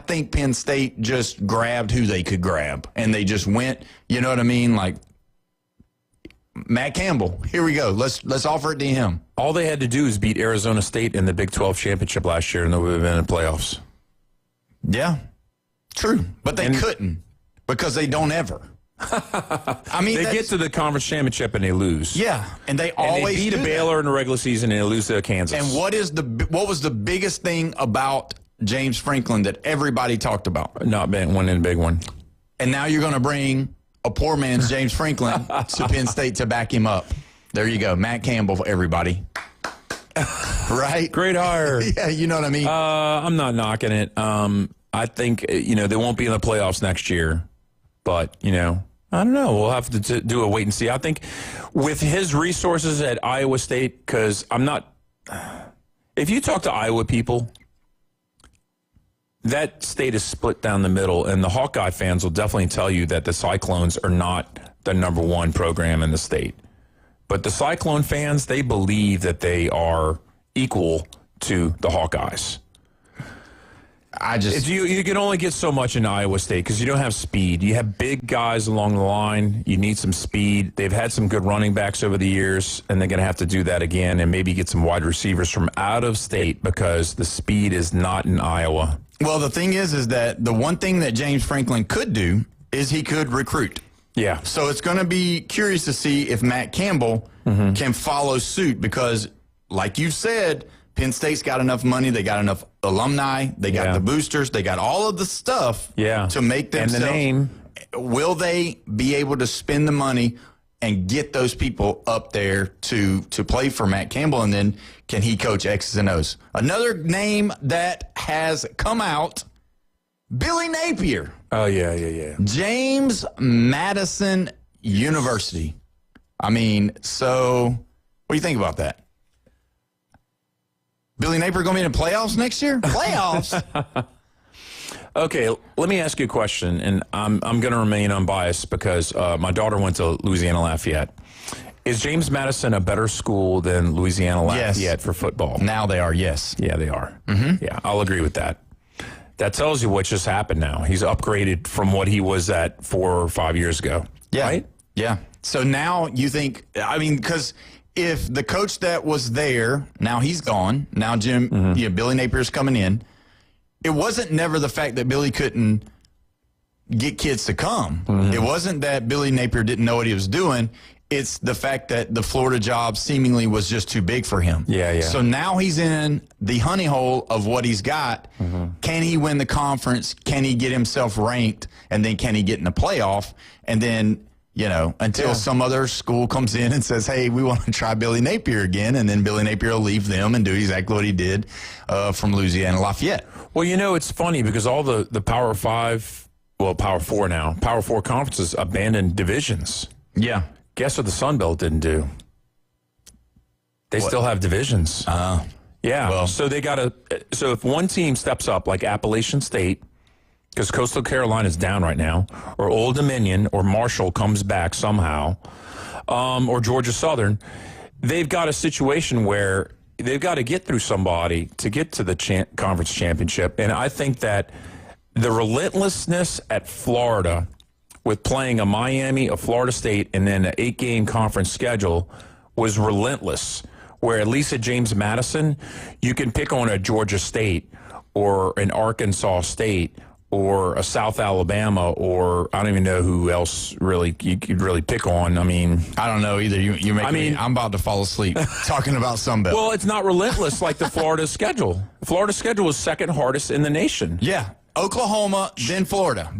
think Penn State just grabbed who they could grab, and they just went, you know what I mean? Like, Matt Campbell, here we go. Let's offer it to him. All they had to do is beat Arizona State in the Big 12 championship last year, and they would have been in the playoffs. Yeah, true. But they couldn't, because they don't ever. I mean, they get to the conference championship and they lose. Yeah, and they always beat a Baylor in the regular season and they lose to Kansas. And what was the biggest thing about James Franklin that everybody talked about? Not winning a big one. And now you're going to bring a poor man's James Franklin to Penn State to back him up. There you go, Matt Campbell, everybody. Right? Great hire. Yeah, you know what I mean. I'm not knocking it. I think they won't be in the playoffs next year, but I don't know. We'll have to do a wait and see. I think with his resources at Iowa State, because if you talk to Iowa people, that state is split down the middle, and the Hawkeye fans will definitely tell you that the Cyclones are not the number one program in the state. But the Cyclone fans, they believe that they are equal to the Hawkeyes. You can only get so much in Iowa State because you don't have speed. You have big guys along the line. You need some speed. They've had some good running backs over the years, and they're going to have to do that again and maybe get some wide receivers from out of state because the speed is not in Iowa. Well, the thing is that the one thing that James Franklin could do is he could recruit. Yeah. So it's going to be curious to see if Matt Campbell can follow suit because, like you said, Penn State's got enough money. They got enough alumni. They got the boosters. They got all of the stuff to make themselves. And the name. Will they be able to spend the money and get those people up there to play for Matt Campbell? And then can he coach X's and O's? Another name that has come out, Billy Napier. Oh, yeah. James Madison University. I mean, so what do you think about that? Billy Napier going to be in the playoffs next year? Playoffs? Okay, let me ask you a question, and I'm going to remain unbiased because my daughter went to Louisiana Lafayette. Is James Madison a better school than Louisiana Lafayette for football? Now they are, yes. Yeah, they are. Yeah, I'll agree with that. That tells you what just happened now. He's upgraded from what he was at 4 or 5 years ago. Yeah. Right? Yeah. So now you think, I mean, because if the coach that was there, now he's gone. Now Billy Napier's coming in. It wasn't never the fact that Billy couldn't get kids to come. It wasn't that Billy Napier didn't know what he was doing. It's the fact that the Florida job seemingly was just too big for him. Yeah. So now he's in the honey hole of what he's got. Can he win the conference? Can he get himself ranked? And then can he get in the playoff? And then, until some other school comes in and says, hey, we want to try Billy Napier again. And then Billy Napier will leave them and do exactly what he did from Louisiana Lafayette. Well, it's funny because all the Power 5, well, Power 4 now, Power 4 conferences abandoned divisions. Yeah. Guess what the Sun Belt didn't do? They still have divisions. Yeah. Well, so so if one team steps up, like Appalachian State, because Coastal Carolina is down right now, or Old Dominion or Marshall comes back somehow, or Georgia Southern, they've got a situation where they've got to get through somebody to get to the conference championship. And I think that the relentlessness at Florida with playing a Miami, a Florida State, and then an 8-game conference schedule was relentless, where at least at James Madison, you can pick on a Georgia State or an Arkansas State or a South Alabama, or I don't even know who else really you could really pick on. I mean, I don't know either. You make me. I'm about to fall asleep talking about Sunbelt. Well, it's not relentless like the Florida schedule. The Florida schedule was second hardest in the nation. Yeah, Oklahoma, then Florida.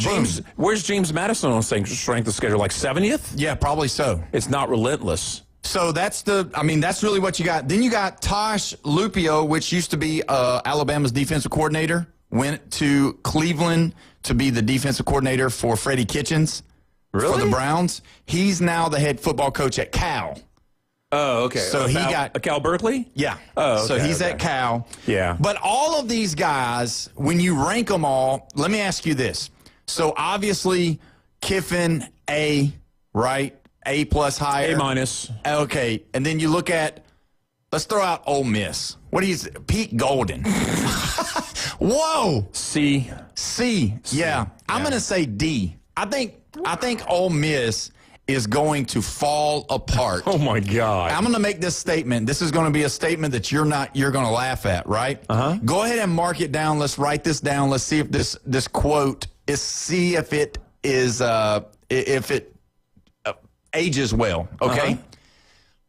Where's James Madison on strength of schedule? Like 70th? Yeah, probably so. It's not relentless. So that's really what you got. Then you got Tosh Lupio, which used to be Alabama's defensive coordinator. Went to Cleveland to be the defensive coordinator for Freddie Kitchens for the Browns. He's now the head football coach at Cal. Oh, okay. So he got Cal Berkeley? Yeah. Oh, okay, so he's at Cal. Yeah. But all of these guys, when you rank them all, let me ask you this. So obviously Kiffin, A, right? A plus higher. A minus. Okay. And then you look at, let's throw out Ole Miss. What is Pete Golden? Whoa. C. Yeah. I'm going to say D. I think Ole Miss is going to fall apart. Oh my God. I'm going to make this statement. This is going to be a statement that you're going to laugh at, right? Uh-huh. Go ahead and mark it down. Let's write this down. Let's see if this quote see if it is ages well, okay? Uh-huh.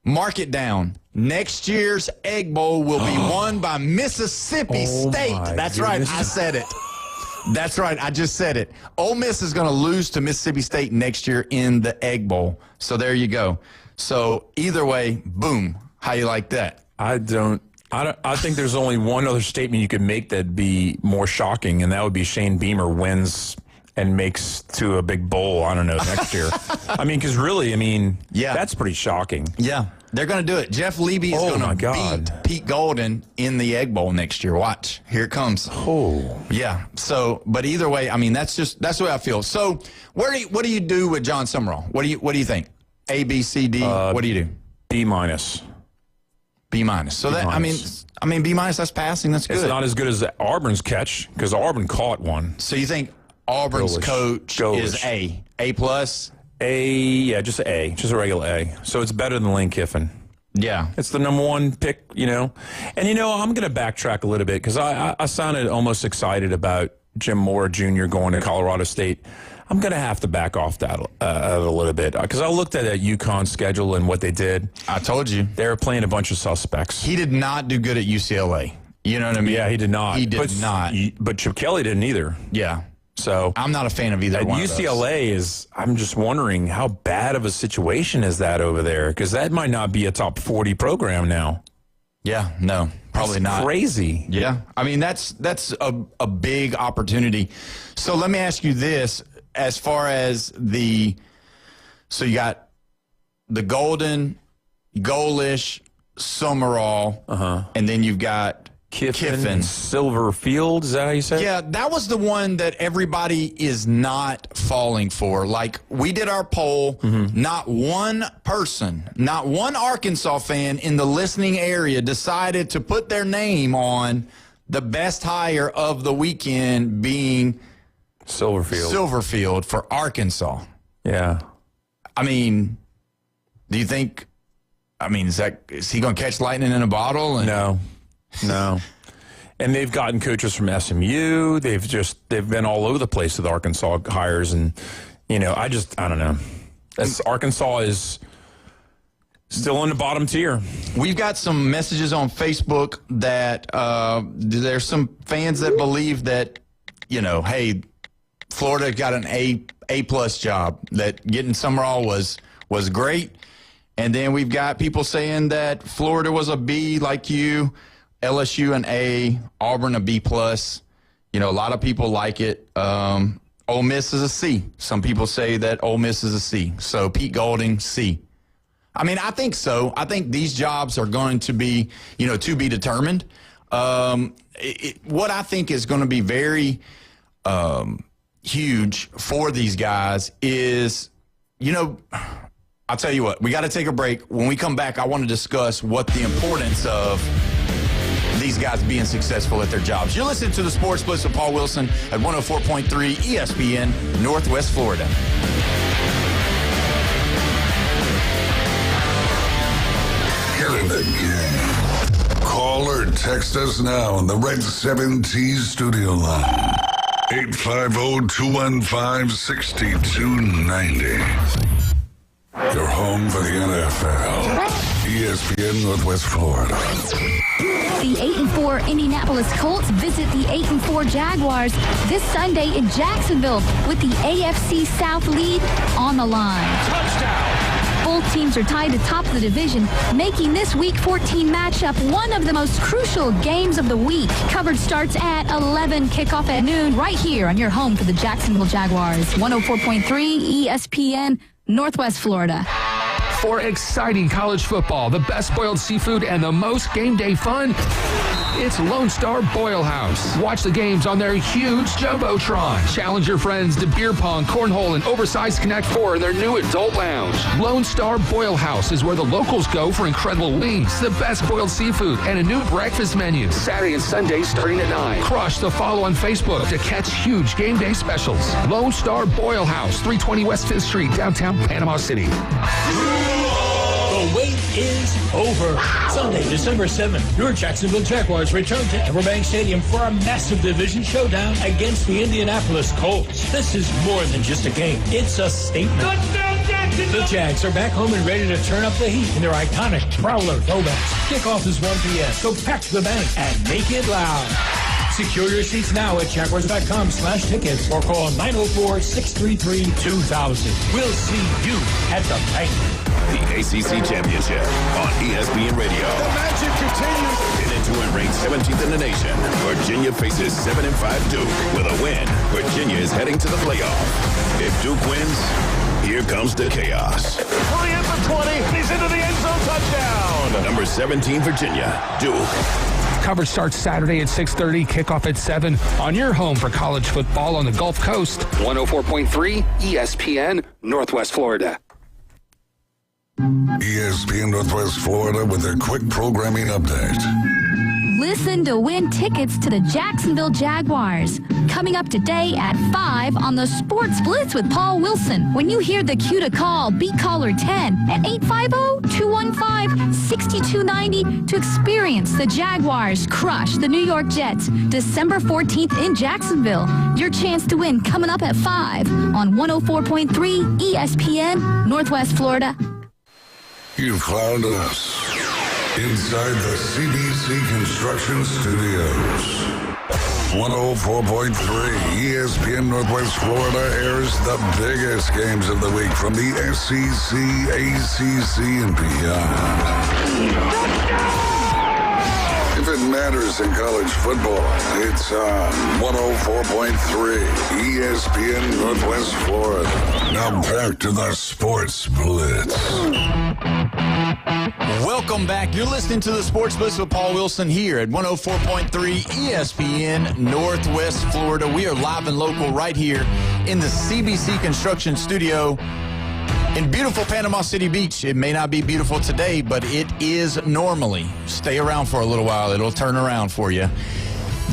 Mark it down. Next year's Egg Bowl will be won by Mississippi State. That's goodness. Right. I said it. That's right. I just said it. Ole Miss is going to lose to Mississippi State next year in the Egg Bowl. So there you go. So either way, boom. How you like that? I think there's only one other statement you could make that'd be more shocking, and that would be Shane Beamer wins and makes to a big bowl, I don't know, next year. I mean, because really, that's pretty shocking. Yeah, they're going to do it. Jeff Levy is going to beat Pete Golden in the Egg Bowl next year. Watch. Here it comes. Oh. Yeah. So, but either way, that's the way I feel. So, what do you do with John Summerall? What do you think? A, B, C, D? What do you do? B minus. B minus. So that, B minus, that's passing. That's good. It's not as good as Auburn's catch, because Auburn caught one. So you think Auburn's coach is A plus? Just A, just a regular A. So it's better than Lane Kiffin. Yeah. It's the number one pick, And, I'm going to backtrack a little bit because I sounded almost excited about Jim Moore Jr. going to Colorado State. I'm going to have to back off that a little bit because I looked at that UConn schedule and what they did. I told you. They were playing a bunch of suspects. He did not do good at UCLA. You know what I mean? Yeah, he did not. But Chip Kelly didn't either. Yeah. So I'm not a fan of either one of those. UCLA I'm just wondering how bad of a situation is that over there, because that might not be a top 40 program now. Yeah, no, probably not. Crazy. Yeah, that's a big opportunity. So let me ask you this: as far as so you got the Golden, Golish, Summerall, and then you've got Kiffin. Silver Field, is that how you say it? Yeah, that was the one that everybody is not falling for. Like, we did our poll, not one person, not one Arkansas fan in the listening area decided to put their name on the best hire of the weekend being Silverfield for Arkansas. Yeah. Do you think, is he going to catch lightning in a bottle? No. And they've gotten coaches from SMU. They've been all over the place with Arkansas hires. And, I don't know. Arkansas is still in the bottom tier. We've got some messages on Facebook that there's some fans that believe that, hey, Florida got an A plus job, that getting Summerall was great. And then we've got people saying that Florida was a B like you. LSU an A, Auburn a B plus. A lot of people like it. Ole Miss is a C. Some people say that Ole Miss is a C. So Pete Golding, C. I think so. I think these jobs are going to be, to be determined. What I think is going to be very huge for these guys is, I'll tell you what, we got to take a break. When we come back, I want to discuss what the importance of these guys being successful at their jobs. You're listening to the Sports Blitz with Paul Wilson at 104.3 ESPN, Northwest Florida. Get in the game. Call or text us now on the Red 7T studio line. 850-215-6290. Your home for the NFL. ESPN Northwest Florida. The 8-4 Indianapolis Colts visit the 8-4 Jaguars this Sunday in Jacksonville with the AFC South lead on the line. Touchdown! Both teams are tied atop the division, making this Week 14 matchup one of the most crucial games of the week. Coverage starts at 11, kickoff at noon, right here on your home for the Jacksonville Jaguars. 104.3 ESPN, Northwest Florida. For exciting college football, the best boiled seafood, and the most game day fun, it's Lone Star Boil House. Watch the games on their huge Jumbotron. Challenge your friends to beer pong, cornhole, and oversized Connect 4 in their new adult lounge. Lone Star Boil House is where the locals go for incredible wings, the best boiled seafood, and a new breakfast menu. Saturday and Sunday starting at 9. Crush the follow on Facebook to catch huge game day specials. Lone Star Boil House, 320 West 5th Street, downtown Panama City. The wait is over. Sunday, December 7th, your Jacksonville Jaguars return to Everbank Stadium for a massive division showdown against the Indianapolis Colts. This is more than just a game. It's a statement. The Jags are back home and ready to turn up the heat in their iconic Prowler throwbacks. Kickoff is 1 p.m., so pack the bank and make it loud. Secure your seats now at Jaguars.com/tickets or call 904-633-2000. We'll see you at the bank. The ACC Championship on ESPN Radio. The magic continues. 10-2 and ranked 17th in the nation. Virginia faces 7-5 Duke. With a win, Virginia is heading to the playoff. If Duke wins, here comes the chaos. 3 at the 20. He's into the end zone. Touchdown. Number 17, Virginia, Duke. Coverage starts Saturday at 6:30, kickoff at 7 on your home for college football on the Gulf Coast. 104.3 ESPN, Northwest Florida. ESPN Northwest Florida with a quick programming update. Listen to win tickets to the Jacksonville Jaguars. Coming up today at 5 on the Sports Blitz with Paul Wilson. When you hear the cue to call, beat caller 10 at 850-215-6290 to experience the Jaguars crush the New York Jets December 14th in Jacksonville. Your chance to win coming up at 5 on 104.3 ESPN, Northwest Florida. You found us inside the CBC Construction Studios. 104.3 ESPN Northwest Florida airs the biggest games of the week from the SEC, ACC, and beyond. If it matters in college football, it's on 104.3 ESPN Northwest Florida. Now back to the Sports Blitz. Welcome back. You're listening to the Sports Blitz with Paul Wilson here at 104.3 ESPN Northwest Florida. We are live and local right here in the CBC Construction Studio in beautiful Panama City Beach. It may not be beautiful today, but it is normally. Stay around for a little while. It'll turn around for you.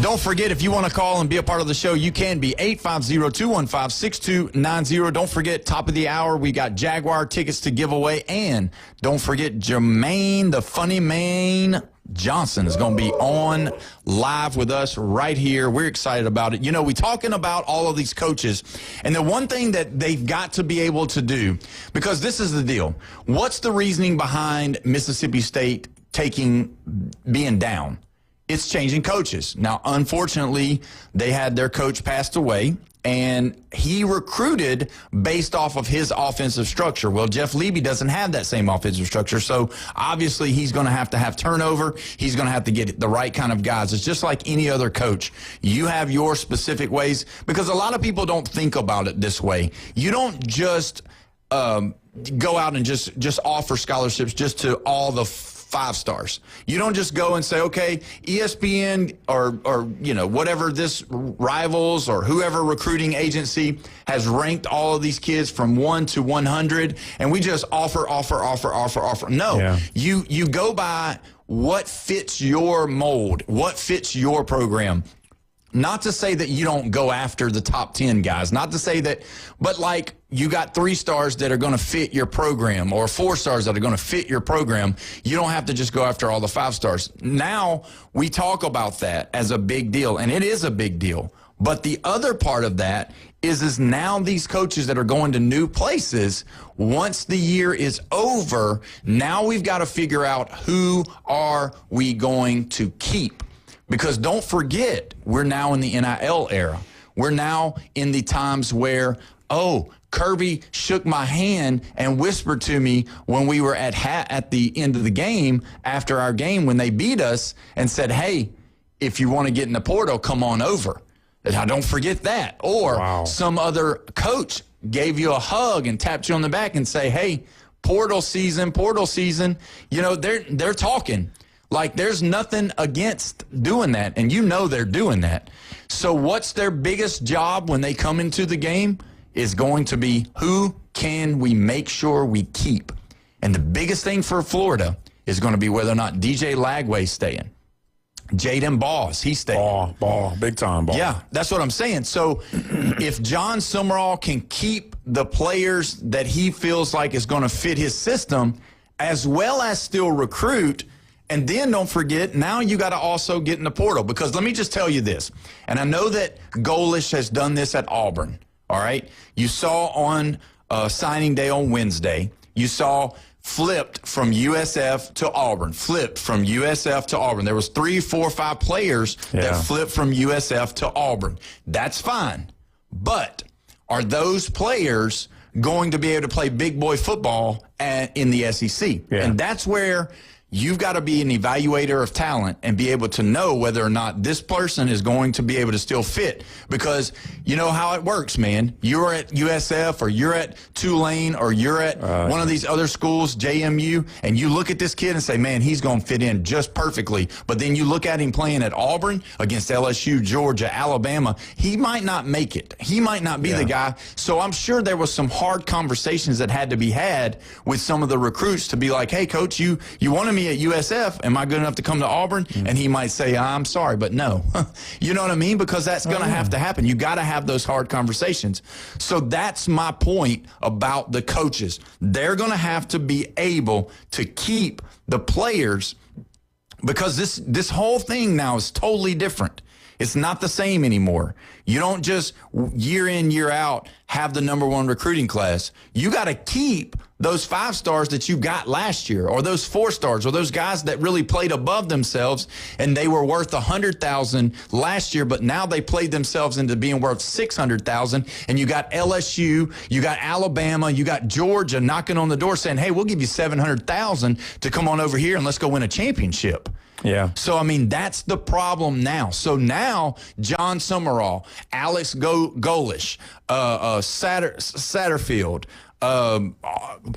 Don't forget, if you want to call and be a part of the show, you can be 850-215-6290. Don't forget, top of the hour, we got Jaguar tickets to give away. And don't forget, Jermaine, the funny man, Johnson is going to be on live with us right here. We're excited about it. You know, we're talking about all of these coaches, and the one thing that they've got to be able to do, because this is the deal. What's the reasoning behind Mississippi State being down? It's changing coaches. Now, unfortunately, they had their coach passed away, and he recruited based off of his offensive structure. Well, Jeff Levy doesn't have that same offensive structure, so obviously he's going to have turnover. He's going to have to get the right kind of guys. It's just like any other coach. You have your specific ways, because a lot of people don't think about it this way. You don't just go out and just offer scholarships just to all the 5 stars. You don't just go and say, okay, ESPN or whatever this Rivals or whoever recruiting agency has ranked all of these kids from 1 to 100, and we just offer. No, you go by what fits your mold, what fits your program. Not to say that you don't go after the top 10 guys, not to say that, but like you got 3 stars that are going to fit your program or 4 stars that are going to fit your program. You don't have to just go after all the 5 stars. Now we talk about that as a big deal, and it is a big deal. But the other part of that is now these coaches that are going to new places, once the year is over, now we've got to figure out who are we going to keep. Because don't forget, we're now in the NIL era. We're now in the times where, Kirby shook my hand and whispered to me when we were at the end of the game, after our game, when they beat us, and said, hey, if you want to get in the portal, come on over. Now, don't forget that. Or some other coach gave you a hug and tapped you on the back and say, hey, portal season. They're talking. Like, there's nothing against doing that, and they're doing that. So what's their biggest job when they come into the game is going to be, who can we make sure we keep? And the biggest thing for Florida is going to be whether or not DJ Lagway's staying. Jaden Boss, he's staying. Ball, big time ball. Yeah, that's what I'm saying. So if John Summerall can keep the players that he feels like is going to fit his system, as well as still recruit. And then don't forget, now you got to also get in the portal. Because let me just tell you this, and I know that Golish has done this at Auburn, all right? You saw on signing day on Wednesday, you saw flipped from USF to Auburn, There was 3, 4, 5 players that flipped from USF to Auburn. That's fine. But are those players going to be able to play big boy football in the SEC? Yeah. And that's where you've got to be an evaluator of talent and be able to know whether or not this person is going to be able to still fit. Because you know how it works, man. You're at USF or you're at Tulane or you're at one of these other schools, JMU, and you look at this kid and say, man, he's going to fit in just perfectly. But then you look at him playing at Auburn against LSU, Georgia, Alabama. He might not make it. He might not be the guy. So I'm sure there was some hard conversations that had to be had with some of the recruits to be like, hey, coach, you wanted me at USF. Am I good enough to come to Auburn? And he might say, I'm sorry, but no. You know what I mean? Because that's going to have to happen. You got to have those hard conversations. So that's my point about the coaches. They're going to have to be able to keep the players, because this whole thing now is totally different. It's not the same anymore. You don't just year in, year out have the number 1 recruiting class. You got to keep those 5 stars that you got last year, or those 4 stars, or those guys that really played above themselves and they were worth $100,000 last year, but now they played themselves into being worth $600,000. And you got LSU, you got Alabama, you got Georgia knocking on the door saying, hey, we'll give you $700,000 to come on over here and let's go win a championship. Yeah. So, I mean, that's the problem now. So now John Summerall, Alex Golish, Satterfield,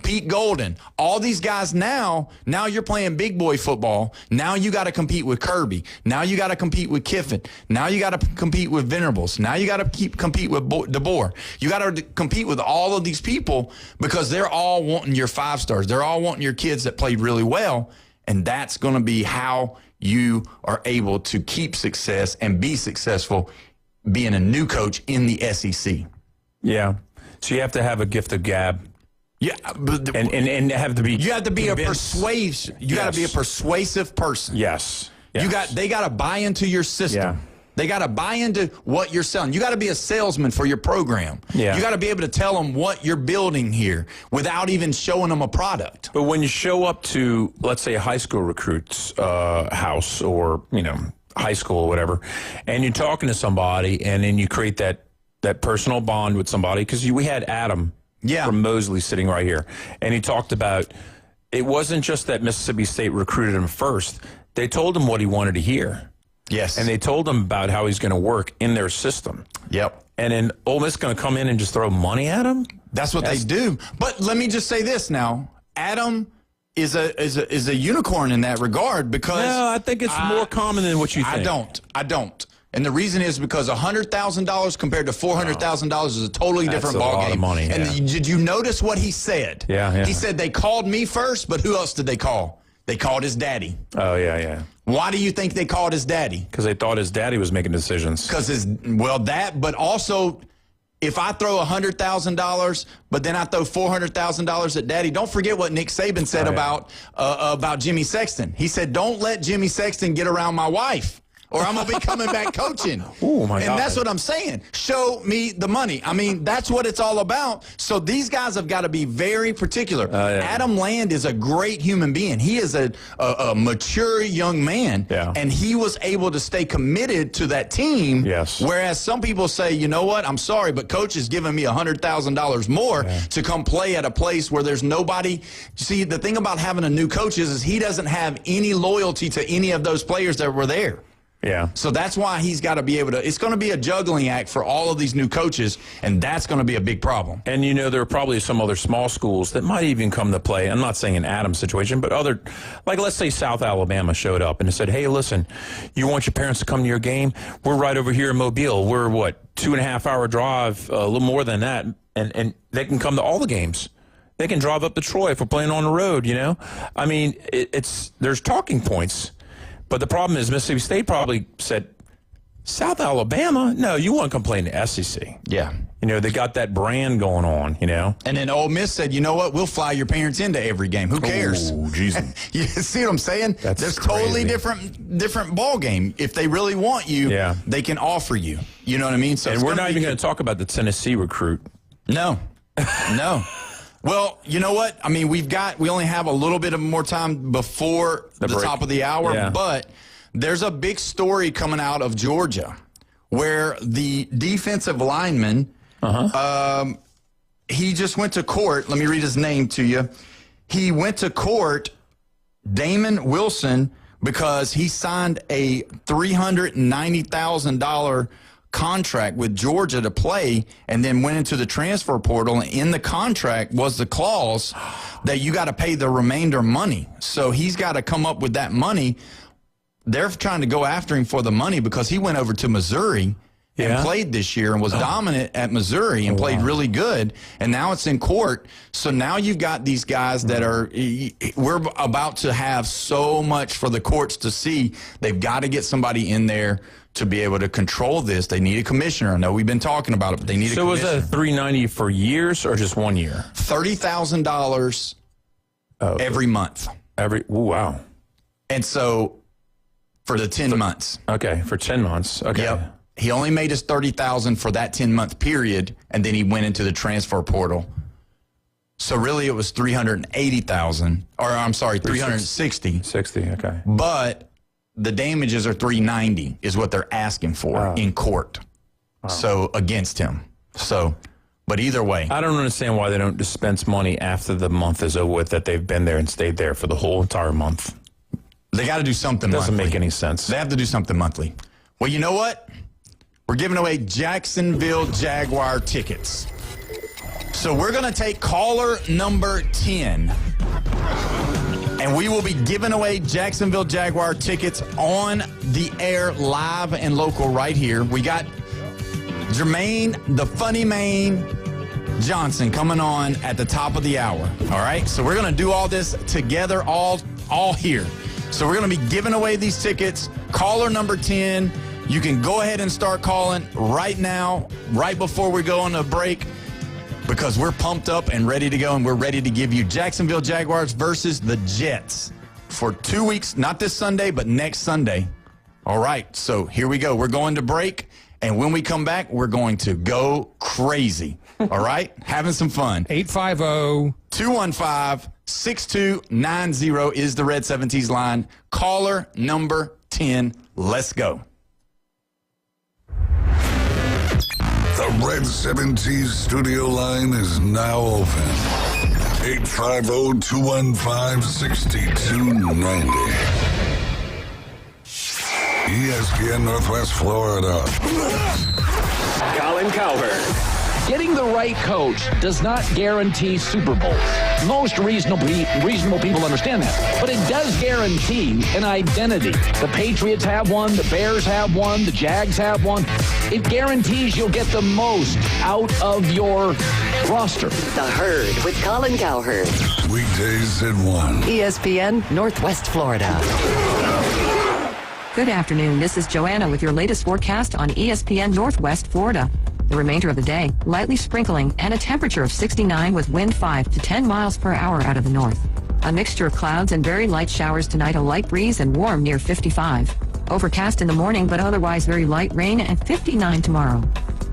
Pete Golden, all these guys now you're playing big boy football. Now you got to compete with Kirby. Now you got to compete with Kiffin. Now you got to compete with Venerables. Now you got to compete with DeBoer. You got to compete with all of these people because they're all wanting your 5 stars. They're all wanting your kids that played really well. And that's going to be how you are able to keep success and be successful being a new coach in the SEC. Yeah. So you have to have a gift of gab. Yeah, and have to be. You have to be persuasive. You got to be a persuasive person. Yes. They got to buy into your system. Yeah. They got to buy into what you're selling. You got to be a salesman for your program. Yeah. You got to be able to tell them what you're building here without even showing them a product. But when you show up to, let's say, a high school recruit's house or, high school or whatever, and you're talking to somebody and then you create that personal bond with somebody, because we had Adam from Mosley sitting right here, and he talked about it wasn't just that Mississippi State recruited him first. They told him what he wanted to hear. Yes. And they told him about how he's going to work in their system. Yep. And then Ole Miss going to come in and just throw money at him? That's what they do. But let me just say this now. Adam is a unicorn in that regard because no, I think it's more common than what you think. I don't. And the reason is because $100,000 compared to $400,000 is a totally different ballgame. That's a lot of money. And did you notice what he said? Yeah. He said they called me first, but who else did they call? They called his daddy. Oh, yeah. Why do you think they called his daddy? Because they thought his daddy was making decisions. But also, if I throw $100,000, but then I throw $400,000 at daddy, don't forget what Nick Saban said about Jimmy Sexton. He said, don't let Jimmy Sexton get around my wife, or I'm going to be coming back coaching. Oh, my God. And that's what I'm saying. Show me the money. I mean, that's what it's all about. So these guys have got to be very particular. Adam Land is a great human being. He is a mature young man. Yeah. And he was able to stay committed to that team. Yes. Whereas some people say, you know what, I'm sorry, but coach is giving me $100,000 more to come play at a place where there's nobody. See, the thing about having a new coach is he doesn't have any loyalty to any of those players that were there. Yeah. So that's why he's got to be able to. It's going to be a juggling act for all of these new coaches, and that's going to be a big problem. And, there are probably some other small schools that might even come to play. I'm not saying an Adams situation, but other, like let's say South Alabama showed up and said, hey, listen, you want your parents to come to your game? We're right over here in Mobile. We're, 2.5 hour drive, a little more than that, and they can come to all the games. They can drive up to Troy if we're playing on the road, I mean, there's talking points. But the problem is Mississippi State probably said, South Alabama? No, you want to come play in the SEC. Yeah. They got that brand going on, And then Ole Miss said, you know what, we'll fly your parents into every game. Who cares? Oh, Jesus. You see what I'm saying? That's totally crazy. different ball game. If they really want you, they can offer you. You know what I mean? So and we're not even going to talk about the Tennessee recruit. No. Well, you know what? I mean, we only have a little bit of more time before the top of the hour, but there's a big story coming out of Georgia where the defensive lineman, he just went to court. Let me read his name to you. He went to court, Damon Wilson, because he signed a $390,000 contract with Georgia to play and then went into the transfer portal, and in the contract was the clause that you got to pay the remainder money. So he's got to come up with that money. They're trying to go after him for the money because he went over to Missouri and played this year and was dominant at Missouri and played really good, and now it's in court. So now you've got these guys that we're about to have so much for the courts to see. They've got to get somebody in there to be able to control this. They need a commissioner. I know we've been talking about it, but they need a commissioner. So was that $390 for years or just 1 year? $30,000 every month. Wow. And so for the 10 months. Okay, for 10 months. Okay. Yep. He only made his $30,000 for that 10-month period, and then he went into the transfer portal. So really it was $380,000, or I'm sorry, $360,000. 60, okay. But the damages are $390,000 is what they're asking for in court. So against him. So, but either way. I don't understand why they don't dispense money after the month is over with, that they've been there and stayed there for the whole entire month. They got to do something monthly. Doesn't make any sense. They have to do something monthly. Well, you know what? We're giving away Jacksonville Jaguar tickets. So we're going to take caller number 10. And we will be giving away Jacksonville Jaguar tickets on the air, live and local right here. We got Jermaine, the Funny Mane Johnson, coming on at the top of the hour. All right? So we're going to do all this together, all here. So we're going to be giving away these tickets. Caller number 10. You can go ahead and start calling right now, right before we go on a break, because we're pumped up and ready to go, and we're ready to give you Jacksonville Jaguars versus the Jets for 2 weeks, not this Sunday, but next Sunday. All right, so here we go. We're going to break, and when we come back, we're going to go crazy. All right? Having some fun. 850-215-6290 is the Red 17s line. Caller number 10. Let's go. The Red 70s studio line is now open. 850-215-6290. ESPN Northwest Florida. Colin Cowherd. Getting the right coach does not guarantee Super Bowls. Most reasonable people understand that. But it does guarantee an identity. The Patriots have one, the Bears have one, the Jags have one. It guarantees you'll get the most out of your roster. The Herd with Colin Cowherd. Weekdays at 1. ESPN Northwest Florida. Good afternoon. This is Joanna with your latest forecast on ESPN Northwest Florida. The remainder of the day, lightly sprinkling and a temperature of 69 with wind 5 to 10 miles per hour out of the north. A mixture of clouds and very light showers tonight, a light breeze and warm near 55. Overcast in the morning, but otherwise very light rain and 59 tomorrow.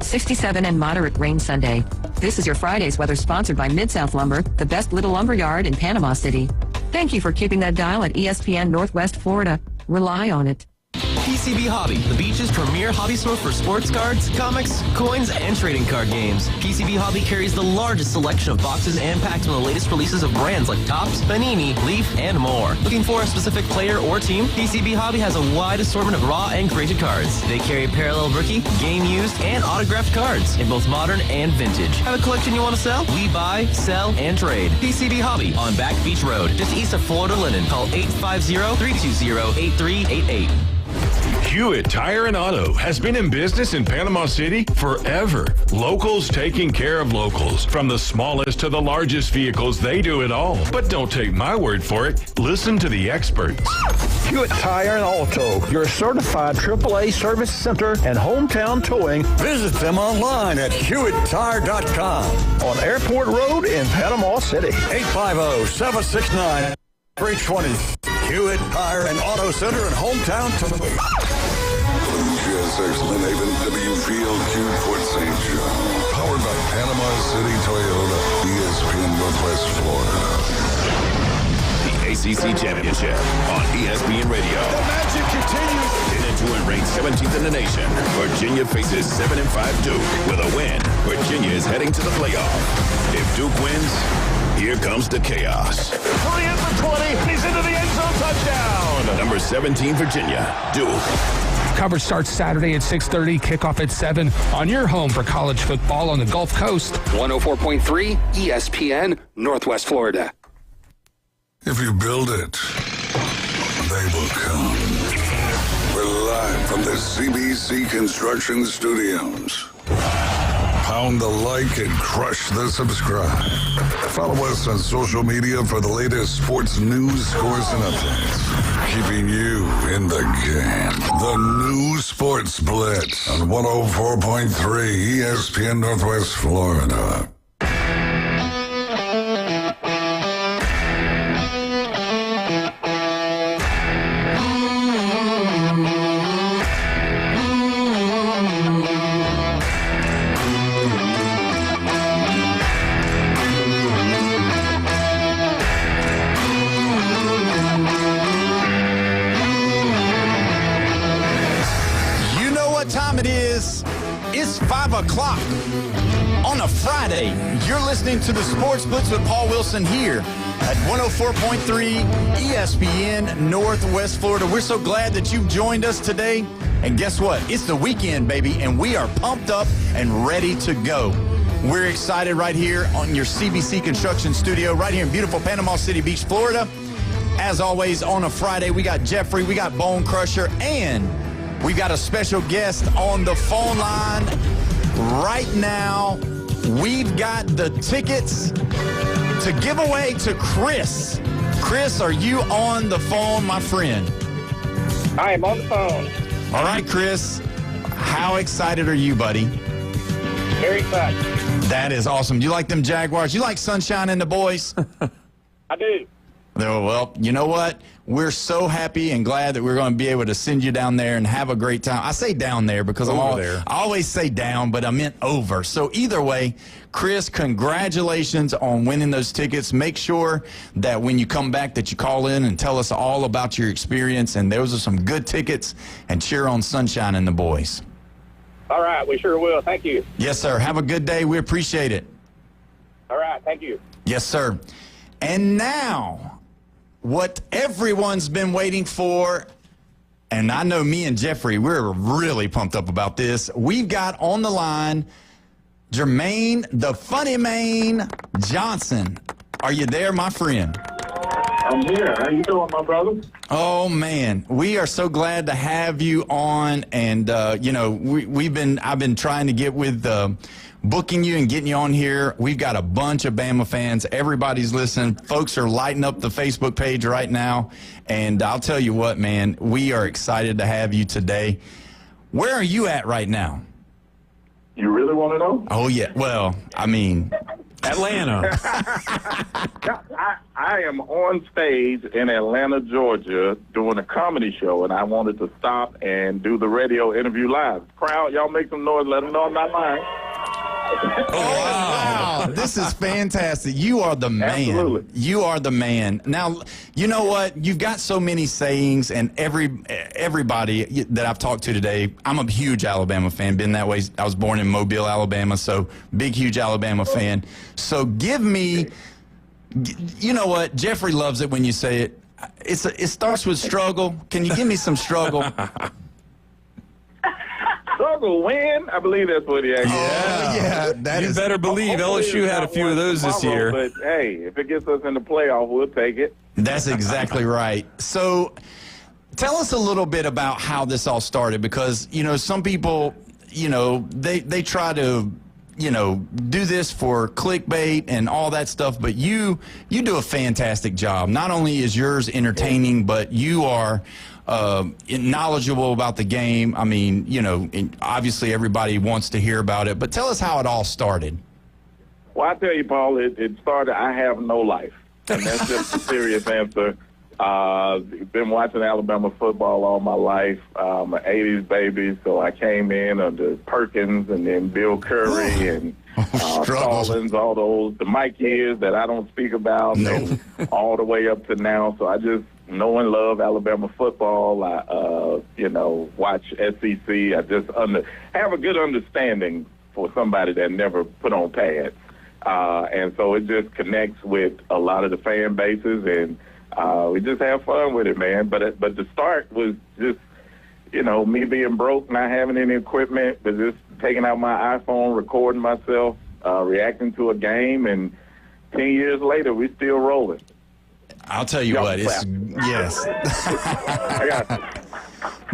67 and moderate rain Sunday. This is your Friday's weather sponsored by Mid-South Lumber, the best little lumber yard in Panama City. Thank you for keeping that dial at ESPN Northwest Florida. Rely on it. PCB Hobby, the beach's premier hobby store for sports cards, comics, coins, and trading card games. PCB Hobby carries the largest selection of boxes and packs from the latest releases of brands like Topps, Panini, Leaf, and more. Looking for a specific player or team? PCB Hobby has a wide assortment of raw and graded cards. They carry parallel rookie, game used, and autographed cards in both modern and vintage. Have a collection you want to sell? We buy, sell, and trade. PCB Hobby on Back Beach Road, just east of Florida Linen. Call 850-320-8388. Hewitt Tire and Auto has been in business in Panama City forever. Locals taking care of locals. From the smallest to the largest vehicles, they do it all. But don't take my word for it. Listen to the experts. Hewitt Tire and Auto, your certified AAA service center and hometown towing. Visit them online at HewittTire.com. On Airport Road in Panama City. 850-769-320. Hewitt Tire and Auto Center and hometown towing. GSX Lynn W Field, Fort St. John. Powered by Panama City Toyota, ESPN Northwest Florida. The ACC Championship on ESPN Radio. The magic continues. 10-2 and ranked 17th in the nation. Virginia faces 7-5 Duke. With a win, Virginia is heading to the playoff. If Duke wins, here comes the chaos. 3 for 20. He's into the end zone, touchdown. Number 17, Virginia, Duke. Coverage starts Saturday at 6:30, kickoff at 7 on your home for college football on the Gulf Coast. 104.3 ESPN, Northwest Florida. If you build it, they will come. We're live from the CBC Construction Studios. Pound the like and crush the subscribe. Follow us on social media for the latest sports news, scores, and updates. Keeping you in the game. The new Sports Blitz on 104.3 ESPN Northwest Florida. It's 5 o'clock on a Friday. You're listening to the Sports Blitz with Paul Wilson here at 104.3 ESPN Northwest Florida. We're so glad that you've joined us today. And guess what? It's the weekend, baby, and we are pumped up and ready to go. We're excited right here on your CBC Construction Studio right here in beautiful Panama City Beach, Florida. As always, on a Friday, we got Jeffrey, we got Bone Crusher, and we've got a special guest on the phone line right now. We've got the tickets to give away to Chris. Chris, are you on the phone, my friend? I am on the phone. All right, Chris. How excited are you, buddy? Very excited. That is awesome. You like them Jaguars? You like Sunshine and the boys? I do. Well, you know what? We're so happy and glad that we're going to be able to send you down there and have a great time. I say down there because I always say down, but I meant over. So either way, Chris, congratulations on winning those tickets. Make sure that when you come back that you call in and tell us all about your experience. And those are some good tickets. And cheer on Sunshine and the boys. All right, we sure will. Thank you. Yes, sir. Have a good day. We appreciate it. All right, thank you. Yes, sir. And now, what everyone's been waiting for, and I know me and Jeffrey, we're really pumped up about this. We've got on the line Jermaine, the Funny Mane Johnson. Are you there, my friend? I'm here. How you doing, my brother? Oh man, we are so glad to have you on, and you know I've been trying to get with booking you and getting you on here. We've got a bunch of Bama fans. Everybody's listening. Folks are lighting up the Facebook page right now, and I'll tell you what, man, we are excited to have you today. Where are you at right now? You really want to know? Oh yeah. Well, I mean, Atlanta. I am on stage in Atlanta, Georgia, doing a comedy show, and I wanted to stop and do the radio interview live. Crowd, y'all make some noise. Let them know I'm not lying. Oh, wow. This is fantastic. You are the man. Absolutely. You are the man. Now, you know what? You've got so many sayings, and everybody that I've talked to today, I'm a huge Alabama fan. Been that way. I was born in Mobile, Alabama, so big, huge Alabama fan. So give me, you know what? Jeffrey loves it when you say it. It starts with struggle. Can you give me some struggle? Struggle win? I believe that's what he asked. Yeah, you better believe LSU had a few of those this year. But hey, if it gets us in the playoff, we'll take it. That's exactly right. So tell us a little bit about how this all started, because, you know, some people, you know, they try to, you know, do this for clickbait and all that stuff, but you do a fantastic job. Not only is yours entertaining, but you are knowledgeable about the game. I mean, you know, obviously everybody wants to hear about it, but tell us how it all started. Well, I tell you, Paul, it started, I have no life. And that's just a serious answer. Been watching Alabama football all my life. I'm an 80s baby, so I came in under Perkins and then Bill Curry and Stallings, all those, the Mike years that I don't speak about, and all the way up to now. So I just know and love Alabama football. I, you know, watch SEC. I just have a good understanding for somebody that never put on pads. And so it just connects with a lot of the fan bases, and we just have fun with it, man. But the start was just, you know, me being broke, not having any equipment, but just taking out my iPhone, recording myself, reacting to a game, and 10 years later, we still rolling. I'll tell you what, yes. I got you.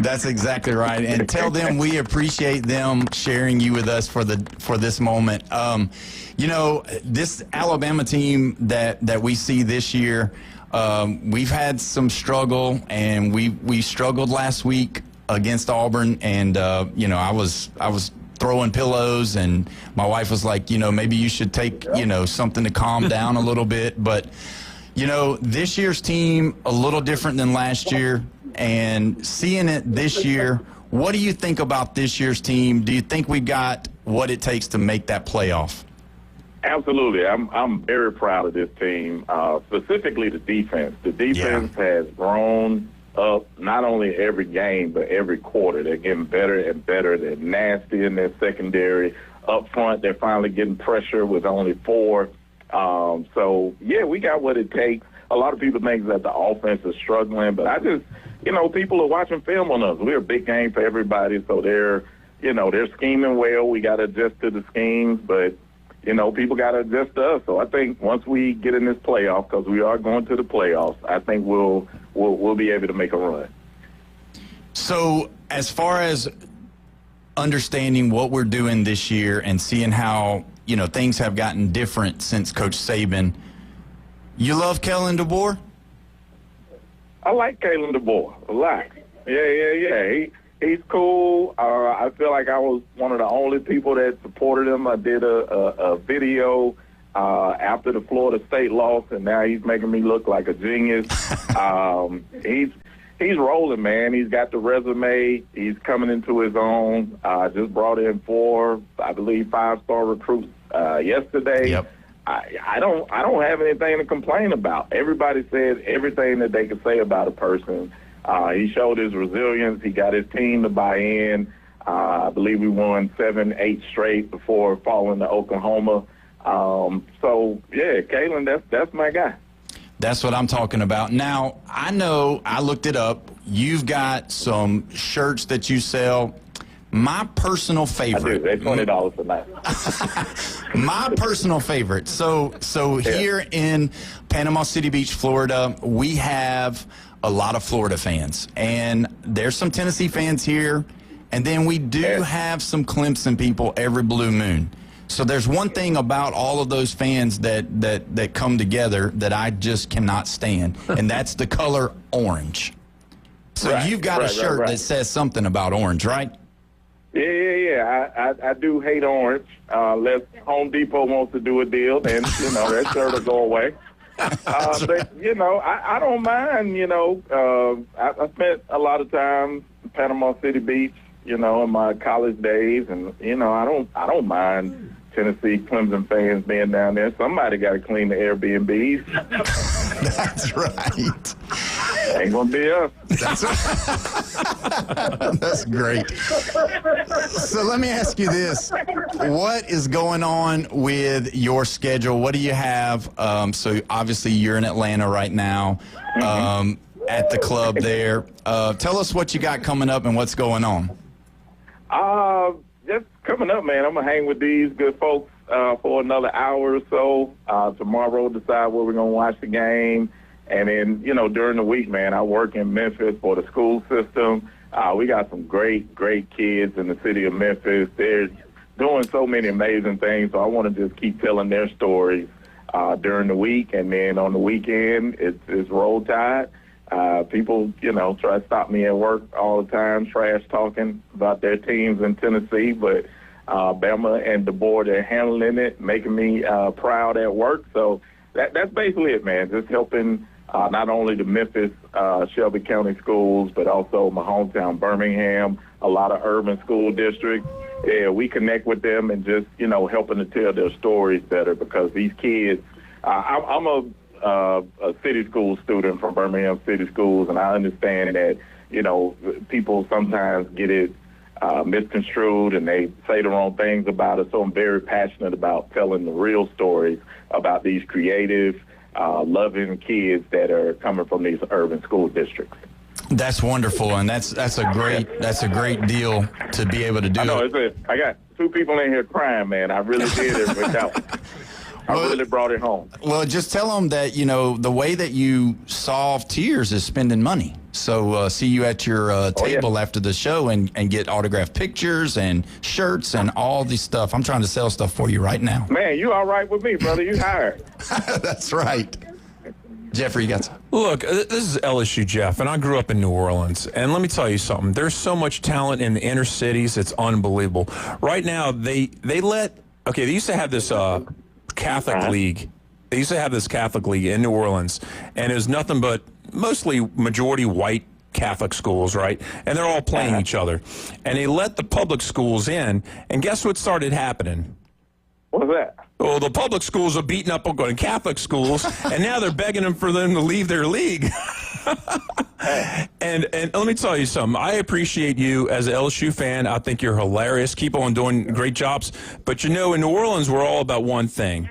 That's exactly right. And tell them we appreciate them sharing you with us for this moment. You know, this Alabama team that we see this year, we've had some struggle, and we struggled last week against Auburn, and you know, I was throwing pillows, and my wife was like, you know, maybe you should take, you know, something to calm down a little bit. But you know, this year's team a little different than last year, and seeing it this year, what do you think about this year's team? Do you think we got what it takes to make that playoff? Absolutely. I'm very proud of this team, specifically the defense. The defense has grown up not only every game, but every quarter. They're getting better and better. They're nasty in their secondary. Up front, they're finally getting pressure with only 4. So, yeah, we got what it takes. A lot of people think that the offense is struggling, but I just, you know, people are watching film on us. We're a big game for everybody, so they're scheming well. We got to adjust to the schemes, but, you know, people got to adjust to us. So I think once we get in this playoff, because we are going to the playoffs, I think we'll be able to make a run. So as far as understanding what we're doing this year and seeing how, you know, things have gotten different since Coach Saban, you love Kalen DeBoer? I like Kalen DeBoer a lot. Yeah. He's cool. I feel like I was one of the only people that supported him. I did a video after the Florida State loss, and now he's making me look like a genius. He's rolling, man. He's got the resume. He's coming into his own. Just brought in 4, I believe, 5-star recruits yesterday. Yep. I don't have anything to complain about. Everybody said everything that they could say about a person. He showed his resilience. He got his team to buy in. I believe we won 7-8 straight before falling to Oklahoma. So, yeah, Kalen, that's my guy. That's what I'm talking about. Now, I know, I looked it up. You've got some shirts that you sell. My personal favorite. They're $20 a night. My personal favorite. So here in Panama City Beach, Florida, we have a lot of Florida fans. And there's some Tennessee fans here. And then we do have some Clemson people every blue moon. So there's one thing about all of those fans that come together that I just cannot stand, and that's the color orange. So you've got a shirt that says something about orange, right? Yeah. I do hate orange. Unless Home Depot wants to do a deal, then, that shirt will go away. But, I don't mind, I spent a lot of time in Panama City Beach, in my college days, and, I don't mind Tennessee Clemson fans being down there. Somebody got to clean the Airbnbs. That's right. Ain't going to be us. That's great. So let me ask you this. What is going on with your schedule? What do you have? So obviously you're in Atlanta right now at the club there. Tell us what you got coming up and what's going on. Just coming up, man. I'm going to hang with these good folks for another hour or so. Tomorrow, decide where we're going to watch the game. And then, during the week, man, I work in Memphis for the school system. We got some great, great kids in the city of Memphis. They're doing so many amazing things, so I want to just keep telling their stories during the week. And then on the weekend, it's Roll Tide. People, try to stop me at work all the time, trash talking about their teams in Tennessee. But Bama and the board are handling it, making me proud at work. So that's basically it, man. Just helping not only the Memphis, Shelby County schools, but also my hometown, Birmingham, a lot of urban school districts. Yeah, we connect with them and just, helping to tell their stories better, because these kids, I'm a city school student from Birmingham City Schools, and I understand that, people sometimes get it misconstrued and they say the wrong things about it. So I'm very passionate about telling the real stories about these creative, loving kids that are coming from these urban school districts. That's wonderful, and that's a great deal to be able to do. I know I got two people in here crying, man. I really did it without. I really brought it home. Well, just tell them that, the way that you solve tears is spending money. So see you at your table after the show and get autographed pictures and shirts and all this stuff. I'm trying to sell stuff for you right now. Man, you all right with me, brother? You hired. That's right. Jeffrey, you got some? Look, this is LSU Jeff, and I grew up in New Orleans. And let me tell you something. There's so much talent in the inner cities. It's unbelievable. Right now, they used to have this Catholic League. They used to have this Catholic League in New Orleans, and it was nothing but mostly majority white Catholic schools, right? And they're all playing each other. And they let the public schools in, and guess what started happening? What was that? Well, the public schools are beating up on Catholic schools, and now they're begging them for them to leave their league. And let me tell you something. I appreciate you as an LSU fan. I think you're hilarious. Keep on doing great jobs. But, in New Orleans, we're all about one thing.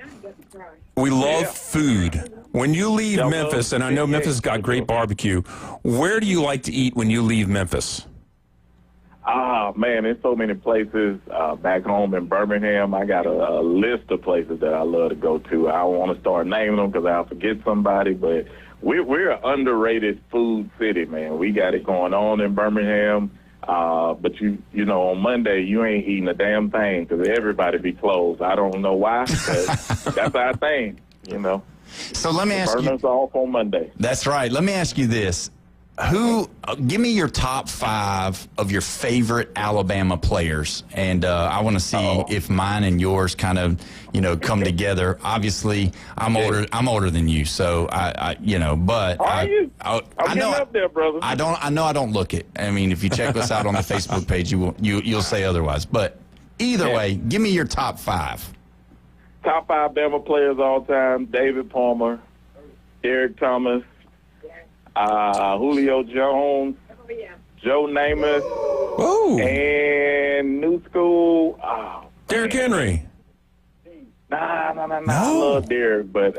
We love food. When you leave Memphis, and I know Memphis got great barbecue, where do you like to eat when you leave Memphis? Man, there's so many places back home in Birmingham. I got a list of places that I love to go to. I don't want to start naming them because I'll forget somebody, but we're an underrated food city, man. We got it going on in Birmingham. But on Monday, you ain't eating a damn thing because everybody be closed. I don't know why, but that's our thing, So let me ask you. Burners off on Monday. That's right. Let me ask you this. Give me your top 5 of your favorite Alabama players, and I want to see if mine and yours kind of, come together. Obviously, I'm older than you, so but are you? I'm getting up there, brother. I know I don't look it. I mean, if you check us out on the Facebook page, you'll say otherwise. But either way, give me your top 5. Top 5 Bama players all time: David Palmer, Eric Thomas, Julio Jones, Joe Namath, and new school. Derrick Henry. Nah. I love Derrick, but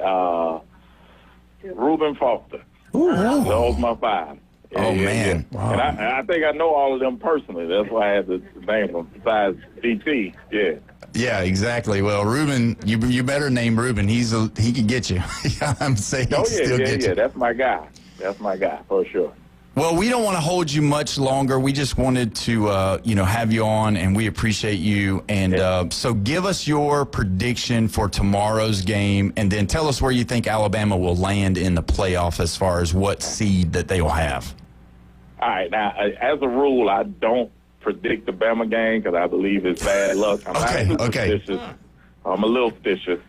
Reuben Foster. Those my 5. man. Yeah. Wow. And I think I know all of them personally. That's why I had to name them. Besides DT, yeah. Yeah, exactly. Well, Ruben, you better name Ruben. He can get you. I'm saying he can still get you. That's my guy. That's my guy for sure. Well, we don't want to hold you much longer. We just wanted to, have you on, and we appreciate you. And so give us your prediction for tomorrow's game, and then tell us where you think Alabama will land in the playoff as far as what seed that they will have. All right. Now, as a rule, I don't predict the Bama game because I believe it's bad luck. I'm not superstitious. I'm a little stitious.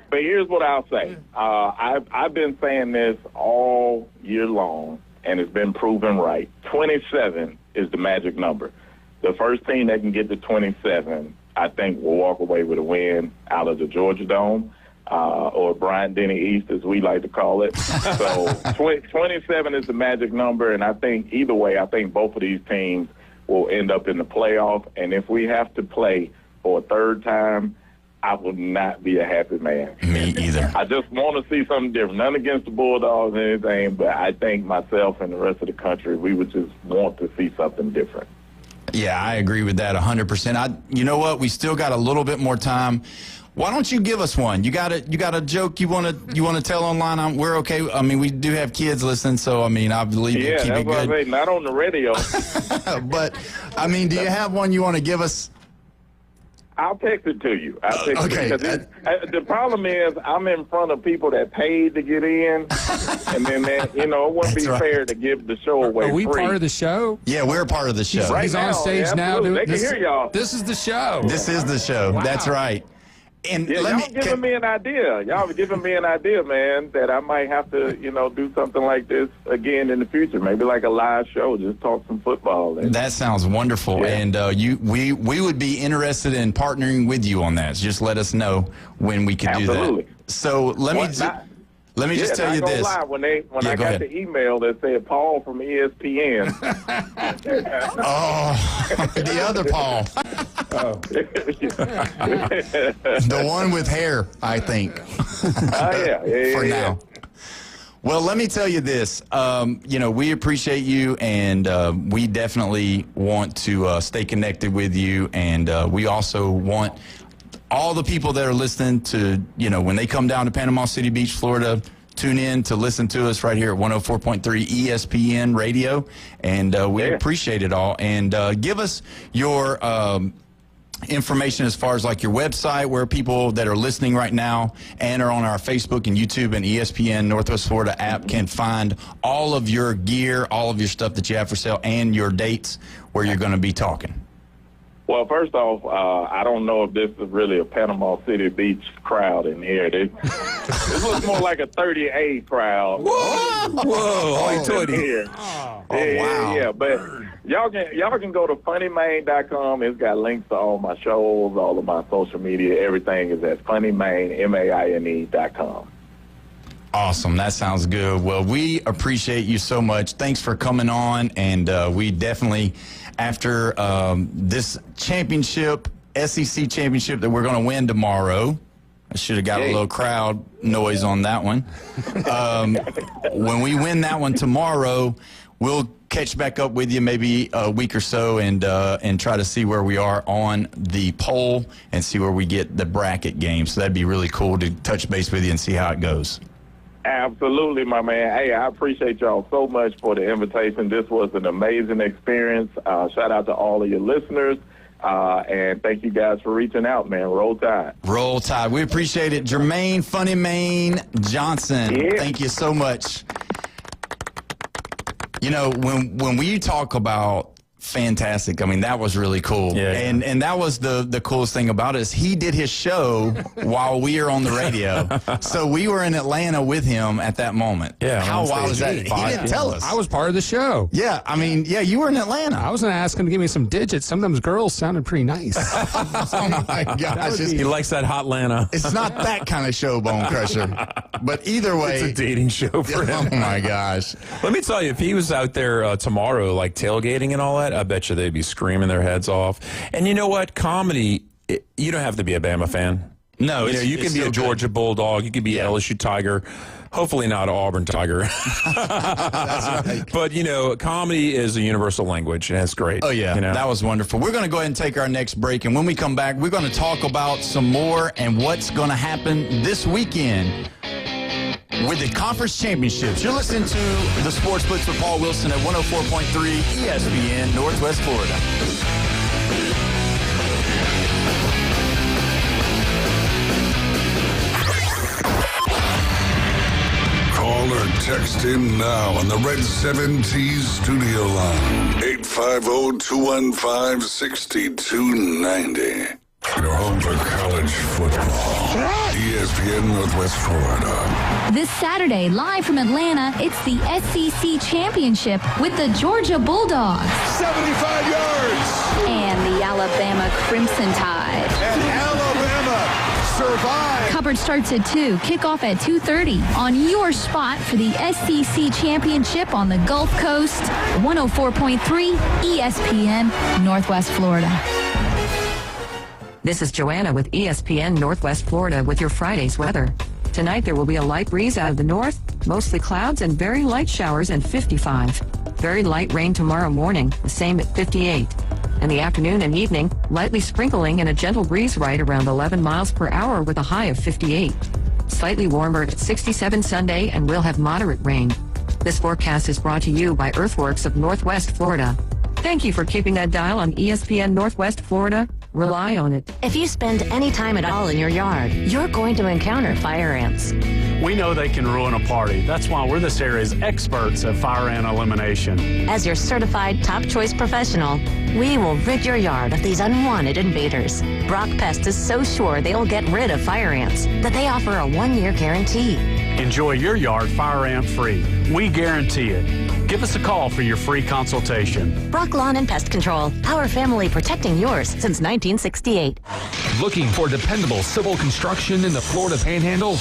But here's what I'll say. I've been saying this all year long, and it's been proven right. 27 is the magic number. The first team that can get to 27, I think, will walk away with a win out of the Georgia Dome, or Bryant-Denny East, as we like to call it. So 27 is the magic number, and I think either way, I think both of these teams will end up in the playoff. And if we have to play for a third time, I would not be a happy man. Me either. I just want to see something different. None against the Bulldogs or anything, but I think myself and the rest of the country, we would just want to see something different. Yeah, I agree with that 100%. You know what? We still got a little bit more time. Why don't you give us one? You got a joke you want to tell online? We're okay. I mean, we do have kids listening, so I mean, I believe you keep it good. Yeah, that's what I say. Not on the radio. But I mean, do you have one you want to give us? I'll text it to you. Okay. The problem is I'm in front of people that paid to get in, and then it wouldn't be fair to give the show away. Are we free. part of the show? Yeah, we're part of the show. He's on stage now. They can hear y'all. This is the show. This is the show. Wow. That's right. And y'all giving me an idea. Y'all giving me an idea, man, that I might have to, do something like this again in the future. Maybe like a live show, just talk some football. That sounds wonderful. Yeah. And we would be interested in partnering with you on that. So just let us know when we can do that. So let me just tell you this. Lie. When I got the email that said Paul from ESPN. The other Paul. The one with hair, I think. For now. Well, let me tell you this. We appreciate you, and we definitely want to stay connected with you, and we also want all the people that are listening to, when they come down to Panama City Beach, Florida, tune in to listen to us right here at 104.3 ESPN Radio, and we appreciate it all. And give us your information as far as like your website, where people that are listening right now and are on our Facebook and YouTube and ESPN Northwest Florida app can find all of your gear, all of your stuff that you have for sale, and your dates where you're going to be talking. Well, first off, I don't know if this is really a Panama City Beach crowd in here. This looks more like a 30A crowd. Whoa! Here. Wow. Yeah. But y'all can go to funnymain.com. It's got links to all my shows, all of my social media. Everything is at funnymain.com. Awesome. That sounds good. Well, we appreciate you so much. Thanks for coming on, and we definitely, after this championship, SEC championship that we're going to win tomorrow, I should have got a little crowd noise on that one. When we win that one tomorrow, we'll catch back up with you maybe a week or so and try to see where we are on the poll and see where we get the bracket game. So that'd be really cool to touch base with you and see how it goes. Absolutely, my man. Hey, I appreciate y'all so much for the invitation. This was an amazing experience. Shout out to all of your listeners. And thank you guys for reaching out, man. Roll Tide. Roll Tide. We appreciate it. Jermaine Funny Main Johnson, thank you so much. When we talk about fantastic, I mean, that was really cool. And that was the coolest thing about it is he did his show while we were on the radio. So we were in Atlanta with him at that moment. How wild is that? He didn't tell us. I was part of the show. You were in Atlanta. I was going to ask him to give me some digits. Some of them girls sounded pretty nice. Oh, my gosh. He likes that hot Atlanta. It's not that kind of show, Bone Crusher. But either way. It's a dating show for him. Oh, my gosh. Let me tell you, if he was out there tomorrow, like tailgating and all that, I bet you they'd be screaming their heads off. And you know what? Comedy, you don't have to be a Bama fan. No. You can be a Georgia Bulldog. You can be LSU Tiger. Hopefully not an Auburn Tiger. That's right. But, comedy is a universal language, and it's great. Oh, yeah. That was wonderful. We're going to go ahead and take our next break, and when we come back, we're going to talk about some more and what's going to happen this weekend with the conference championships. You're listening to the Sports Blitz with Paul Wilson at 104.3 ESPN, Northwest Florida. Call or text him now on the Red 7T's studio line. 850-215-6290. Your home for college football. ESPN Northwest Florida. This Saturday, live from Atlanta, it's the SEC Championship with the Georgia Bulldogs 75 yards. and the Alabama Crimson Tide. And Alabama survived. Coverage starts at 2, kickoff at 2:30 on your spot for the SEC Championship on the Gulf Coast, 104.3 ESPN, Northwest Florida. This is Joanna with ESPN Northwest Florida with your Friday's weather. Tonight there will be a light breeze out of the north, mostly clouds and very light showers and 55. Very light rain tomorrow morning, the same at 58. In the afternoon and evening, lightly sprinkling and a gentle breeze right around 11 miles per hour with a high of 58. Slightly warmer at 67 Sunday and we'll have moderate rain. This forecast is brought to you by Earthworks of Northwest Florida. Thank you for keeping that dial on ESPN Northwest Florida. Rely on it. If you spend any time at all in your yard, you're going to encounter fire ants. We know they can ruin a party. That's why we're this area's experts at fire ant elimination. As your certified top choice professional, we will rid your yard of these unwanted invaders. Brock Pest is so sure they'll get rid of fire ants that they offer a 1-year guarantee. Enjoy your yard fire ant free. We guarantee it. Give us a call for your free consultation. Brock Lawn and Pest Control, our family protecting yours since 1968. Looking for dependable civil construction in the Florida Panhandle?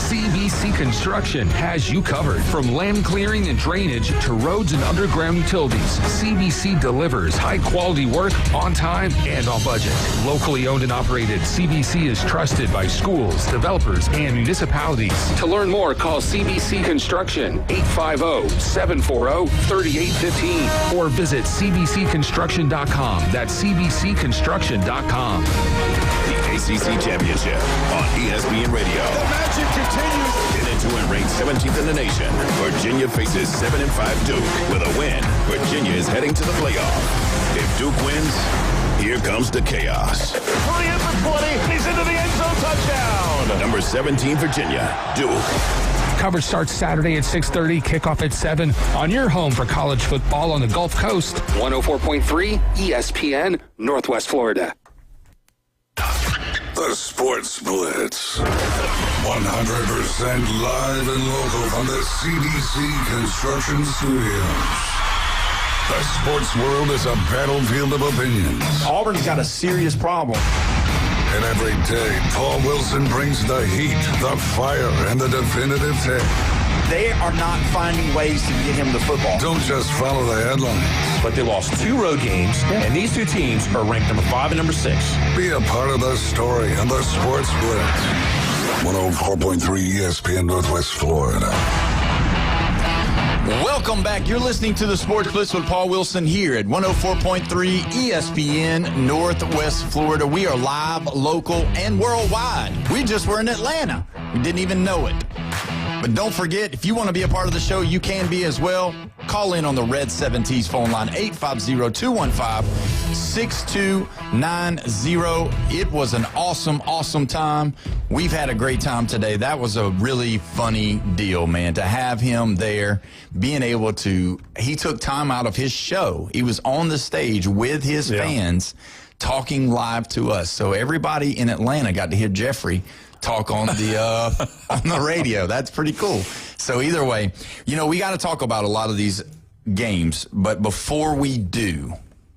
CBC Construction has you covered. From land clearing and drainage to roads and underground utilities, CBC delivers high-quality work on time and on budget. Locally owned and operated, CBC is trusted by schools, developers, and municipalities. To learn more, call CBC Construction, 850-740-3815, or visit cbcconstruction.com. That's cbcconstruction.com. The ACC Championship on ESPN Radio. The magic continues. Get into and ranked 17th in the nation. Virginia faces 7-5 Duke. With a win, Virginia is heading to the playoff. If Duke wins, here comes the chaos. 20 in for 20. He's into the end zone. Touchdown. Number 17, Virginia, Duke. Coverage starts Saturday at 6:30, kickoff at 7 on your home for college football on the Gulf Coast. 104.3 ESPN, Northwest Florida. The Sports Blitz. 100% live and local from the CBC Construction Studios. The sports world is a battlefield of opinions. Auburn's got a serious problem. And every day, Paul Wilson brings the heat, the fire, and the definitive take. They are not finding ways to get him the football. Don't just follow the headlines. But they lost 2 road games, and these 2 teams are ranked number 5 and number 6. Be a part of the story on the Sports Blitz. 104.3 ESPN Northwest Florida. Welcome back. You're listening to the Sports Blitz with Paul Wilson here at 104.3 ESPN Northwest Florida. We are live, local, and worldwide. We just were in Atlanta. We didn't even know it. But don't forget, if you want to be a part of the show, you can be as well. Call in on the Red 7T's phone line, 850-215-6290. It was an awesome, awesome time. We've had a great time today. That was a really funny deal, man, to have him there, being able to, he took time out of his show. He was on the stage with his fans talking live to us. So everybody in Atlanta got to hear Jeffrey talk on the on the radio. That's pretty cool. So either way, we got to talk about a lot of these games. But before we do,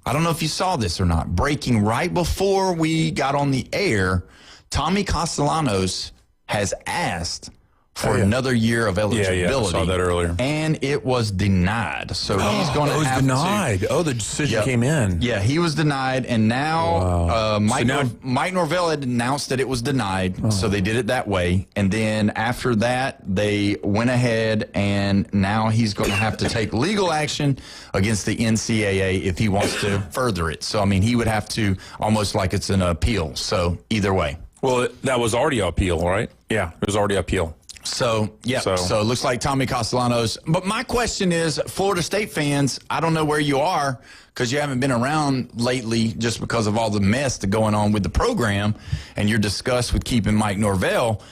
I don't know if you saw this or not. Breaking right before we got on the air, Tommy Castellanos has asked for another year of eligibility. Yeah, I saw that earlier. And it was denied. So he's going to have denied. Oh, the decision came in. Yeah, he was denied, and now Mike Norvell had announced that it was denied, so they did it that way. And then after that, they went ahead, and now he's going to have to take legal action against the NCAA if he wants to further it. So, I mean, he would have to almost like it's an appeal. So either way. Well, that was already appeal, right? Yeah, it was already appeal. So it looks like Tommy Castellanos. But my question is, Florida State fans, I don't know where you are because you haven't been around lately just because of all the mess that's going on with the program and your disgust with keeping Mike Norvell.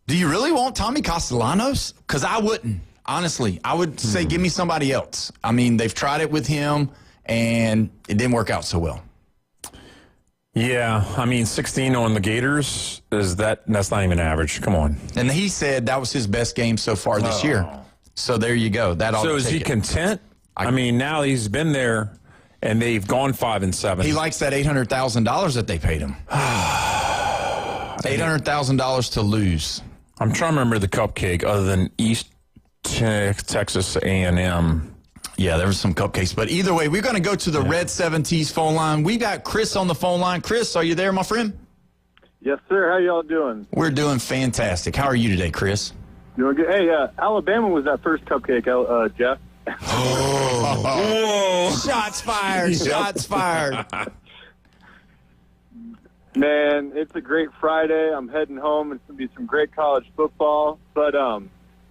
Do you really want Tommy Castellanos? Because I wouldn't. Honestly, I would say give me somebody else. I mean, they've tried it with him, and it didn't work out so well. Yeah, I mean, 16 on the Gators, that's not even average. Come on. And he said that was his best game so far this year. So there you go. So is he content? I mean, now he's been there, and they've gone 5-7. He likes that $800,000 that they paid him. $800,000 to lose. I'm trying to remember the cupcake other than East Texas A&M. Yeah, there was some cupcakes. But either way, we're going to go to the Red 70s phone line. We got Chris on the phone line. Chris, are you there, my friend? Yes, sir. How y'all doing? We're doing fantastic. How are you today, Chris? Doing good. Hey, Alabama was that first cupcake, Jeff. Oh. Shots fired. Shots fired. Man, it's a great Friday. I'm heading home. It's going to be some great college football. But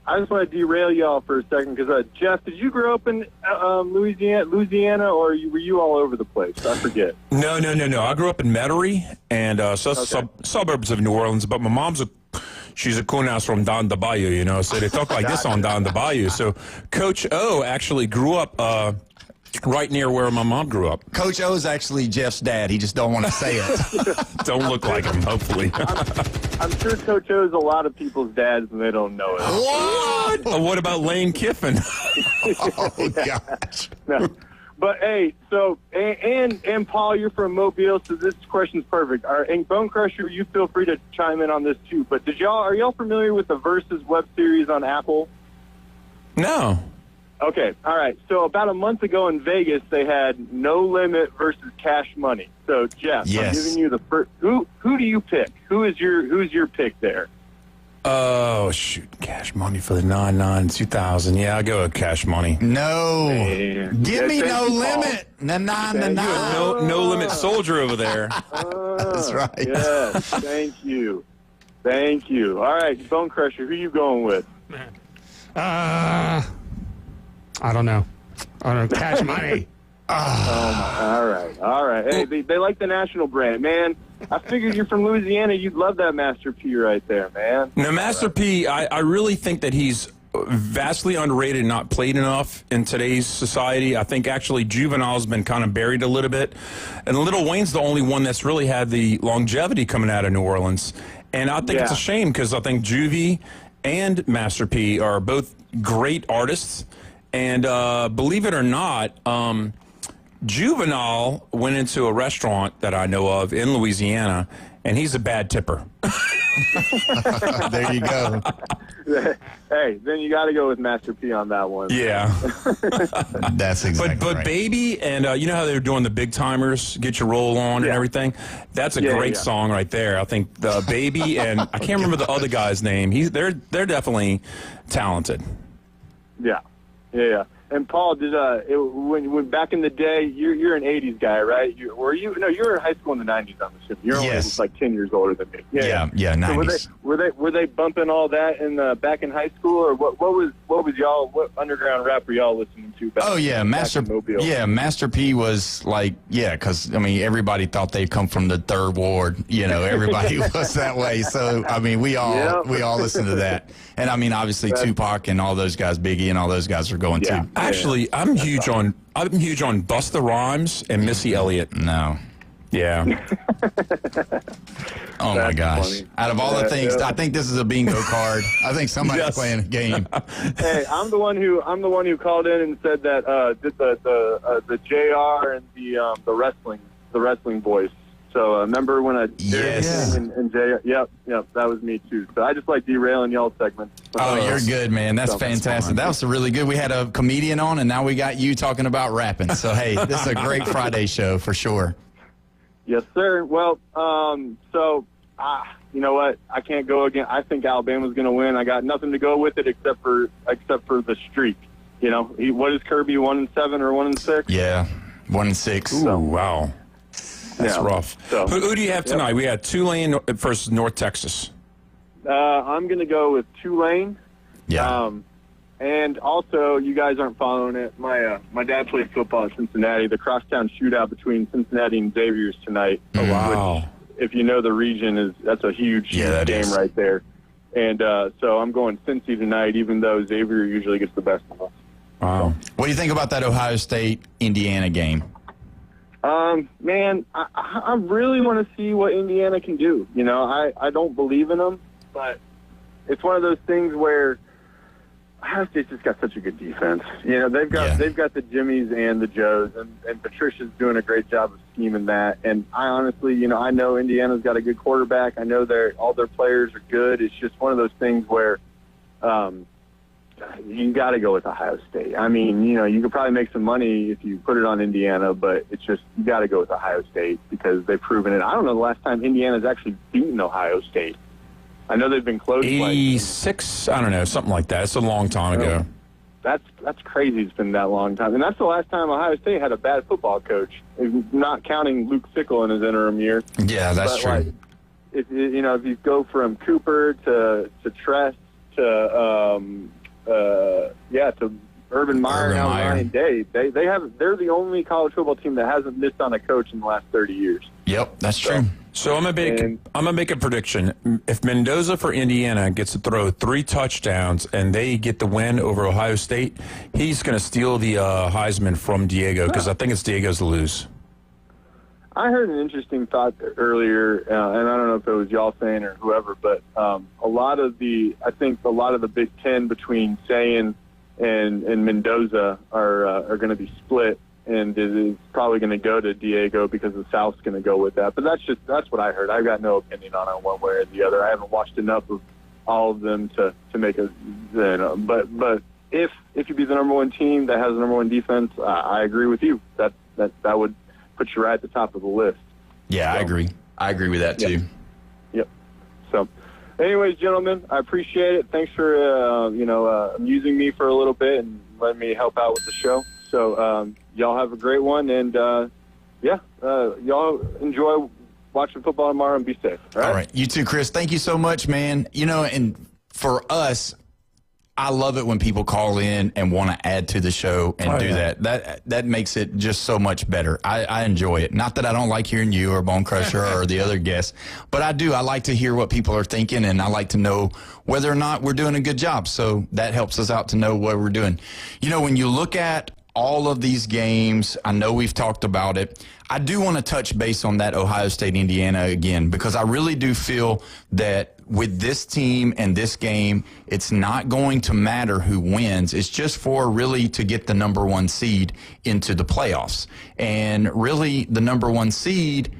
I just want to derail y'all for a second because, Jeff, did you grow up in Louisiana, or were you all over the place? I forget. No. I grew up in Metairie, and suburbs of New Orleans, but my mom's she's a coon house from down the bayou, you know, so they talk like this on down the bayou. So Coach O actually grew up right near where my mom grew up. Coach O is actually Jeff's dad. He just don't want to say it. Don't look like him, hopefully. I'm sure Coach O is a lot of people's dads, and they don't know it. What? What about Lane Kiffin? Oh, gosh. No. But, hey, so, and Paul, you're from Mobile, so this question's perfect. And Bone Crusher, you feel free to chime in on this, too. But are y'all familiar with the Versus web series on Apple? No. Okay, all right. So about a month ago in Vegas, they had No Limit versus Cash Money. So Jeff, I'm giving you the first. Who do you pick? Who's your pick there? Oh shoot, Cash Money for the 2000. Yeah, I'll go with Cash Money. No, give me No Limit. No Limit soldier over there. That's right. Yes, thank you. All right, Bone Crusher, who you going with? I don't know. Cash Money. All right. Hey, they like the national brand, man. I figured you're from Louisiana. You'd love that Master P right there, man. Now, Master P, I really think that he's vastly underrated and not played enough in today's society. I think actually Juvenile's been kind of buried a little bit. And Lil Wayne's the only one that's really had the longevity coming out of New Orleans. And I think it's a shame because I think Juvie and Master P are both great artists. And believe it or not, Juvenile went into a restaurant that I know of in Louisiana, and he's a bad tipper. There you go. Hey, then you got to go with Master P on that one. Yeah. That's exactly But right. Baby, and you know how they were doing the big timers, Get Your Roll On and everything? That's a great song right there. I think the Baby, and I can't remember the other guy's name. They're definitely talented. Yeah. And Paul, did when back in the day, you're an '80s guy, right? You were in high school in the '90s. I'm assuming you're only like 10 years older than me. Yeah, '90s. So were they bumping all that in back in high school, or what underground rap were y'all listening to? Master P was like because I mean everybody thought they'd come from the Third Ward. You know, everybody was that way. So I mean we all listened to that, and I mean obviously Tupac and all those guys, Biggie and all those guys were going too. Actually, I'm huge on Busta Rhymes and Missy Elliott. No. Yeah. Oh my gosh! Funny. Out of all the things, I think this is a bingo card. I think somebody's playing a game. Hey, I'm the one who called in and said that the JR and the wrestling voice So remember when I Yes. and Jay? Yep, that was me too. So I just like derailing y'all segments. Oh, you're good, man. That's fantastic. That was really good. We had a comedian on, and now we got you talking about rapping. So, hey, this is a great Friday show for sure. Yes, sir. Well, you know what? I can't go again. I think Alabama's going to win. I got nothing to go with it except for the streak. You know, what is Kirby, 1-7 or 1-6? Yeah, 1-6. Ooh, wow. That's rough. So, who do you have tonight? We had Tulane versus North Texas. I'm going to go with Tulane. Yeah. And also, you guys aren't following it. My dad plays football at Cincinnati. The crosstown shootout between Cincinnati and Xavier's tonight. Oh, wow. Which, if you know the region, that's a huge game right there. And so I'm going Cincy tonight, even though Xavier usually gets the best of us. Wow. What do you think about that Ohio State-Indiana game? Man, I really want to see what Indiana can do. You know, I don't believe in them, but it's one of those things where Ohio State's just got such a good defense. You know, they've got the Jimmies and the Joes, and Patricia's doing a great job of scheming that. And I honestly, you know, I know Indiana's got a good quarterback. I know all their players are good. It's just one of those things where you got to go with Ohio State. I mean, you know, you could probably make some money if you put it on Indiana, but it's just you got to go with Ohio State because they've proven it. I don't know the last time Indiana's actually beaten Ohio State. I know they've been close. 86, I don't know, something like that. It's a long time ago. That's crazy. It's been that long time. And that's the last time Ohio State had a bad football coach, not counting Luke Fickell in his interim year. Yeah, that's true. Like, if you go from Cooper to Tress to Urban Meyer, now Ryan Day, they're the only college football team that hasn't missed on a coach in the last 30 years. Yep, that's true. So I'm gonna make a prediction. If Mendoza for Indiana gets to throw 3 touchdowns and they get the win over Ohio State, he's gonna steal the Heisman from Diego because I think it's Diego's to lose. I heard an interesting thought earlier, and I don't know if it was y'all saying or whoever, but I think a lot of the Big Ten between Sayin and Mendoza are going to be split, and it is probably going to go to Diego because the South's going to go with that. But that's what I heard. I've got no opinion on it one way or the other. I haven't watched enough of all of them to make a. But if you be the number one team that has the number one defense, I agree with you. That would put you right at the top of the list. Yeah, so, I agree. I agree with that too. Yep. So, anyways, gentlemen, I appreciate it. Thanks for amusing me for a little bit and letting me help out with the show. So, y'all have a great one, and y'all enjoy watching football tomorrow and be safe. All right. You too, Chris. Thank you so much, man. You know, and for us, I love it when people call in and want to add to the show and do that. That makes it just so much better. I enjoy it. Not that I don't like hearing you or Bone Crusher or the other guests, but I do. I like to hear what people are thinking, and I like to know whether or not we're doing a good job. So that helps us out to know what we're doing. You know, when you look at all of these games, I know we've talked about it. I do want to touch base on that Ohio State-Indiana again because I really do feel that with this team and this game, it's not going to matter who wins. It's just for really to get the number one seed into the playoffs. And really, the number one seed,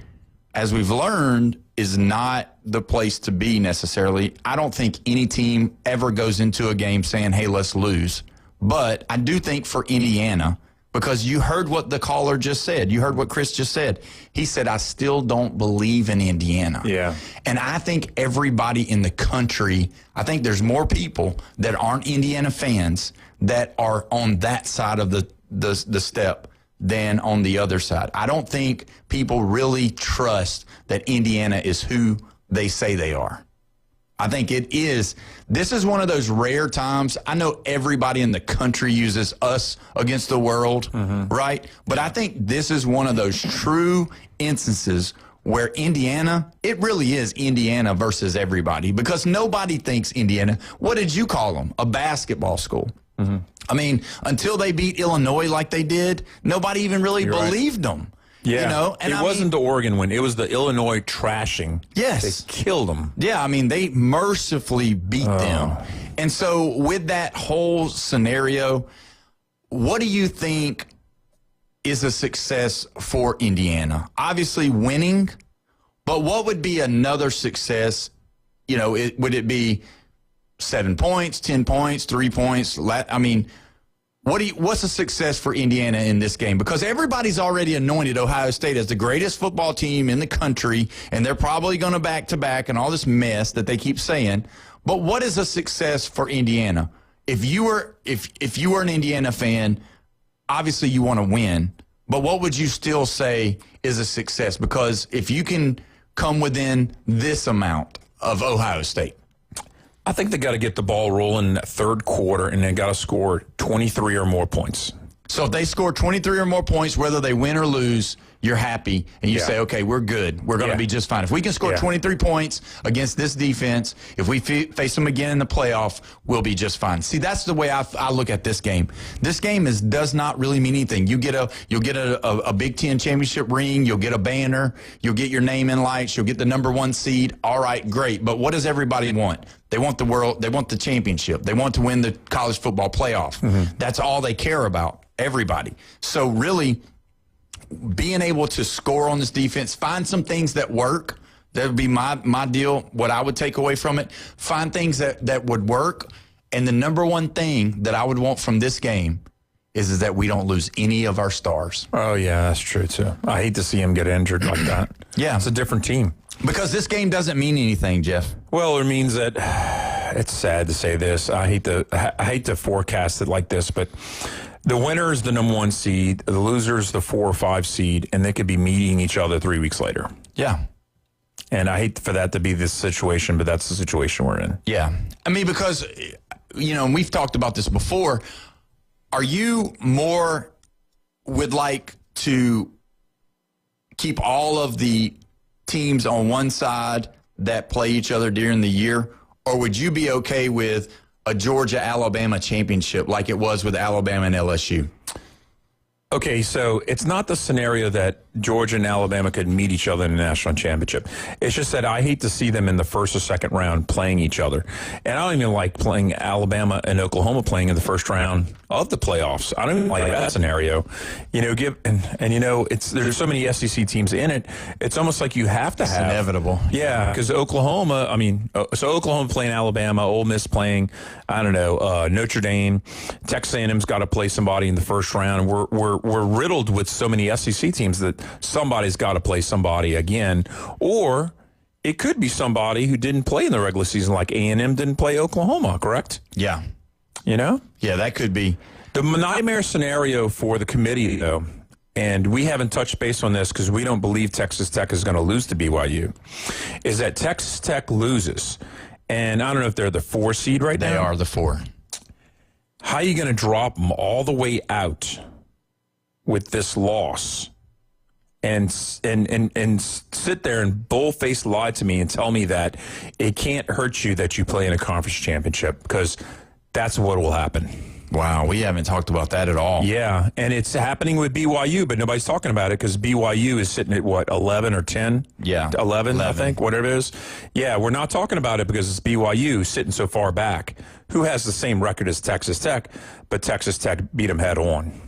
as we've learned, is not the place to be necessarily. I don't think any team ever goes into a game saying, hey, let's lose. But I do think for Indiana, because you heard what the caller just said. You heard what Chris just said. He said, I still don't believe in Indiana. Yeah. And I think everybody in the country, I think there's more people that aren't Indiana fans that are on that side of the step than on the other side. I don't think people really trust that Indiana is who they say they are. I think this is one of those rare times. I know everybody in the country uses us against the world, right? But I think this is one of those true instances where Indiana, it really is Indiana versus everybody because nobody thinks Indiana. What did you call them? A basketball school. I mean, until they beat Illinois like they did, nobody even really believed them. Yeah, you know, and it wasn't the Oregon win. It was the Illinois trashing. Yes. They killed them. Yeah, I mean, they mercifully beat them. And so with that whole scenario, what do you think is a success for Indiana? Obviously winning, But what would be another success? You know, would it be 7 points, 10 points, 3 points? I mean, what's a success for Indiana in this game? Because everybody's already anointed Ohio State as the greatest football team in the country, and they're probably going to back-to-back and all this mess that they keep saying. But what is a success for Indiana? If you were an Indiana fan, obviously you want to win. But what would you still say is a success? Because if you can come within this amount of Ohio State. I think they got to get the ball rolling in that third quarter, and they got to score 23 or more points. So if they score 23 or more points, whether they win or lose, you're happy, and you say, okay, we're good. We're going to be just fine. If we can score 23 points against this defense, if we face them again in the playoff, we'll be just fine. See, that's the way I look at this game. This game does not really mean anything. You'll get a Big Ten championship ring. You'll get a banner. You'll get your name in lights. You'll get the #1 seed. All right, great. But what does everybody want? They want the world. They want the championship. They want to win the college football playoff. Mm-hmm. That's all they care about, everybody. So really, being able to score on this defense, find some things that work. That would be my deal, what I would take away from it. Find things that would work. And the #1 thing that I would want from this game is that we don't lose any of our stars. Oh, yeah, that's true, too. I hate to see him get injured like that. Yeah. It's a different team. Because this game doesn't mean anything, Jeff. Well, it means that it's sad to say this. I hate to forecast it like this, but the winner is the #1 seed, the loser is the 4 or 5 seed, and they could be meeting each other 3 weeks later. Yeah. And I hate for that to be this situation, but that's the situation we're in. Yeah. I mean, because, you know, and we've talked about this before. Are you would like to keep all of the teams on one side that play each other during the year, or would you be okay with a Georgia-Alabama championship like it was with Alabama and LSU? Okay, so it's not the scenario that Georgia and Alabama could meet each other in the national championship. It's just that I hate to see them in the first or second round playing each other. And I don't even like playing Alabama and Oklahoma playing in the first round of the playoffs. I don't even like that scenario. You know, you know, there's so many SEC teams in it. It's almost like you have to have. It's inevitable. Yeah, because Oklahoma, so Oklahoma playing Alabama, Ole Miss playing, I don't know, Notre Dame, Texas A&M's got to play somebody in the first round. We're riddled with so many SEC teams that somebody's got to play somebody again, or it could be somebody who didn't play in the regular season, like A&M didn't play Oklahoma, correct? Yeah. You know? Yeah, that could be. The nightmare scenario for the committee, though, and we haven't touched base on this because we don't believe Texas Tech is going to lose to BYU, is that Texas Tech loses. And I don't know if they're the 4 seed right now. They are the 4. How are you going to drop them all the way out with this loss and sit there and bull-faced lie to me and tell me that it can't hurt you that you play in a conference championship? Because that's what will happen. Wow, we haven't talked about that at all. Yeah, and it's happening with BYU, but nobody's talking about it because BYU is sitting at, 11 or 10? Yeah. 11, I think, whatever it is. Yeah, we're not talking about it because it's BYU sitting so far back, who has the same record as Texas Tech, but Texas Tech beat them head on.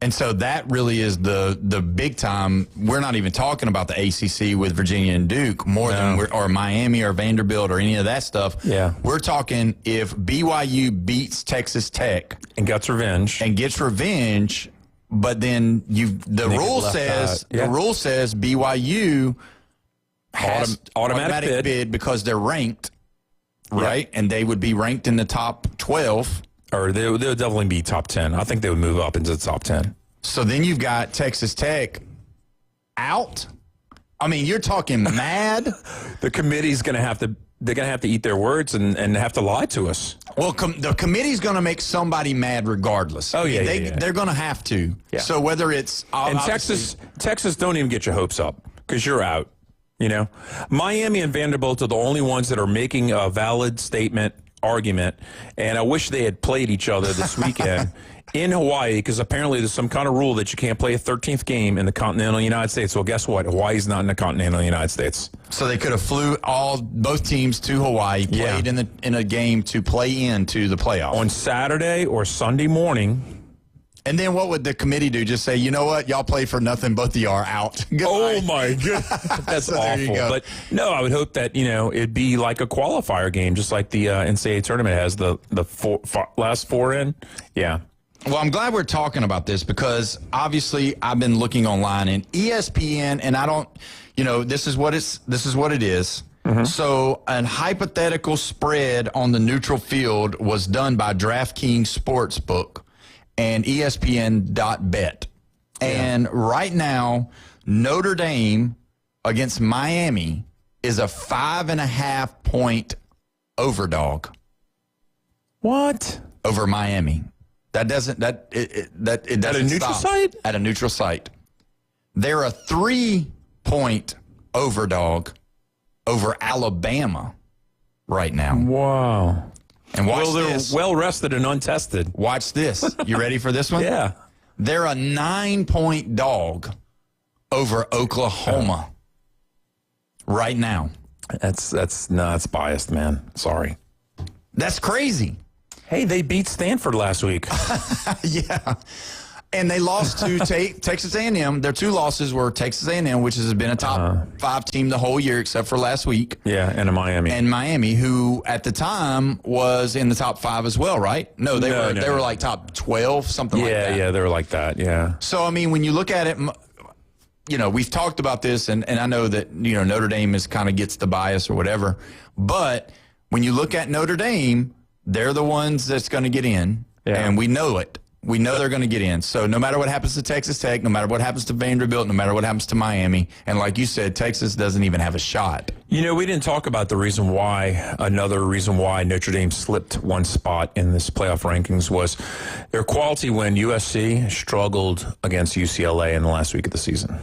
And so that really is the big time. We're not even talking about the ACC with Virginia and Duke or Miami or Vanderbilt or any of that stuff. Yeah. We're talking if BYU beats Texas Tech and gets revenge, but then the rule says BYU has automatic bid because they're ranked, right? And they would be ranked in the top 12. Or they'll definitely be top 10. I think they would move up into the top 10. So then you've got Texas Tech out. I mean, you're talking mad. The committee's going to have to eat their words and have to lie to us. Well, the committee's going to make somebody mad regardless. Oh, yeah, They're going to have to. Yeah. So whether it's... And Texas, don't even get your hopes up because you're out. You know, Miami and Vanderbilt are the only ones that are making a valid argument, and I wish they had played each other this weekend in Hawaii, because apparently there's some kind of rule that you can't play a 13th game in the continental United States. Well, guess what? Hawaii's not in the continental United States. So they could have flew both teams to Hawaii, played in a game to play into the playoff. On Saturday or Sunday morning, And then what would the committee do? Just say, you know what? Y'all play for nothing. Both of y'all are out. Oh, my God. That's So there you awful. go. But, no, I would hope that, it'd be like a qualifier game, just like the NCAA tournament has the last four in. Yeah. Well, I'm glad we're talking about this because obviously I've been looking online and ESPN, and I don't, this is what it is. Mm-hmm. So an hypothetical spread on the neutral field was done by DraftKings Sportsbook and ESPN.bet. Yeah. And right now, Notre Dame against Miami is a 5.5 point overdog. What? Over Miami. That doesn't at a neutral stop. site? At a neutral site. They're a 3-point overdog over Alabama right now. Wow. And watch they're this. well rested and untested. Watch this. You ready for this one? Yeah. They're a 9-point dog over Oklahoma right now. That's biased, man. Sorry. That's crazy. Hey, they beat Stanford last week. Yeah. And they lost to Texas A&M. Their two losses were Texas A&M, which has been a top 5 team the whole year except for last week. Yeah, and Miami. And Miami, who at the time was in the top 5 as well, right? No, they were like top 12, something like that. Yeah, they were like that, yeah. So, I mean, when you look at it, we've talked about this, and I know that, Notre Dame kind of gets the bias or whatever. But when you look at Notre Dame, they're the ones that's going to get in, and we know it. We know they're going to get in. So no matter what happens to Texas Tech, no matter what happens to Vanderbilt, no matter what happens to Miami, and like you said, Texas doesn't even have a shot. We didn't talk about another reason why Notre Dame slipped one spot in this playoff rankings was their quality when USC struggled against UCLA in the last week of the season.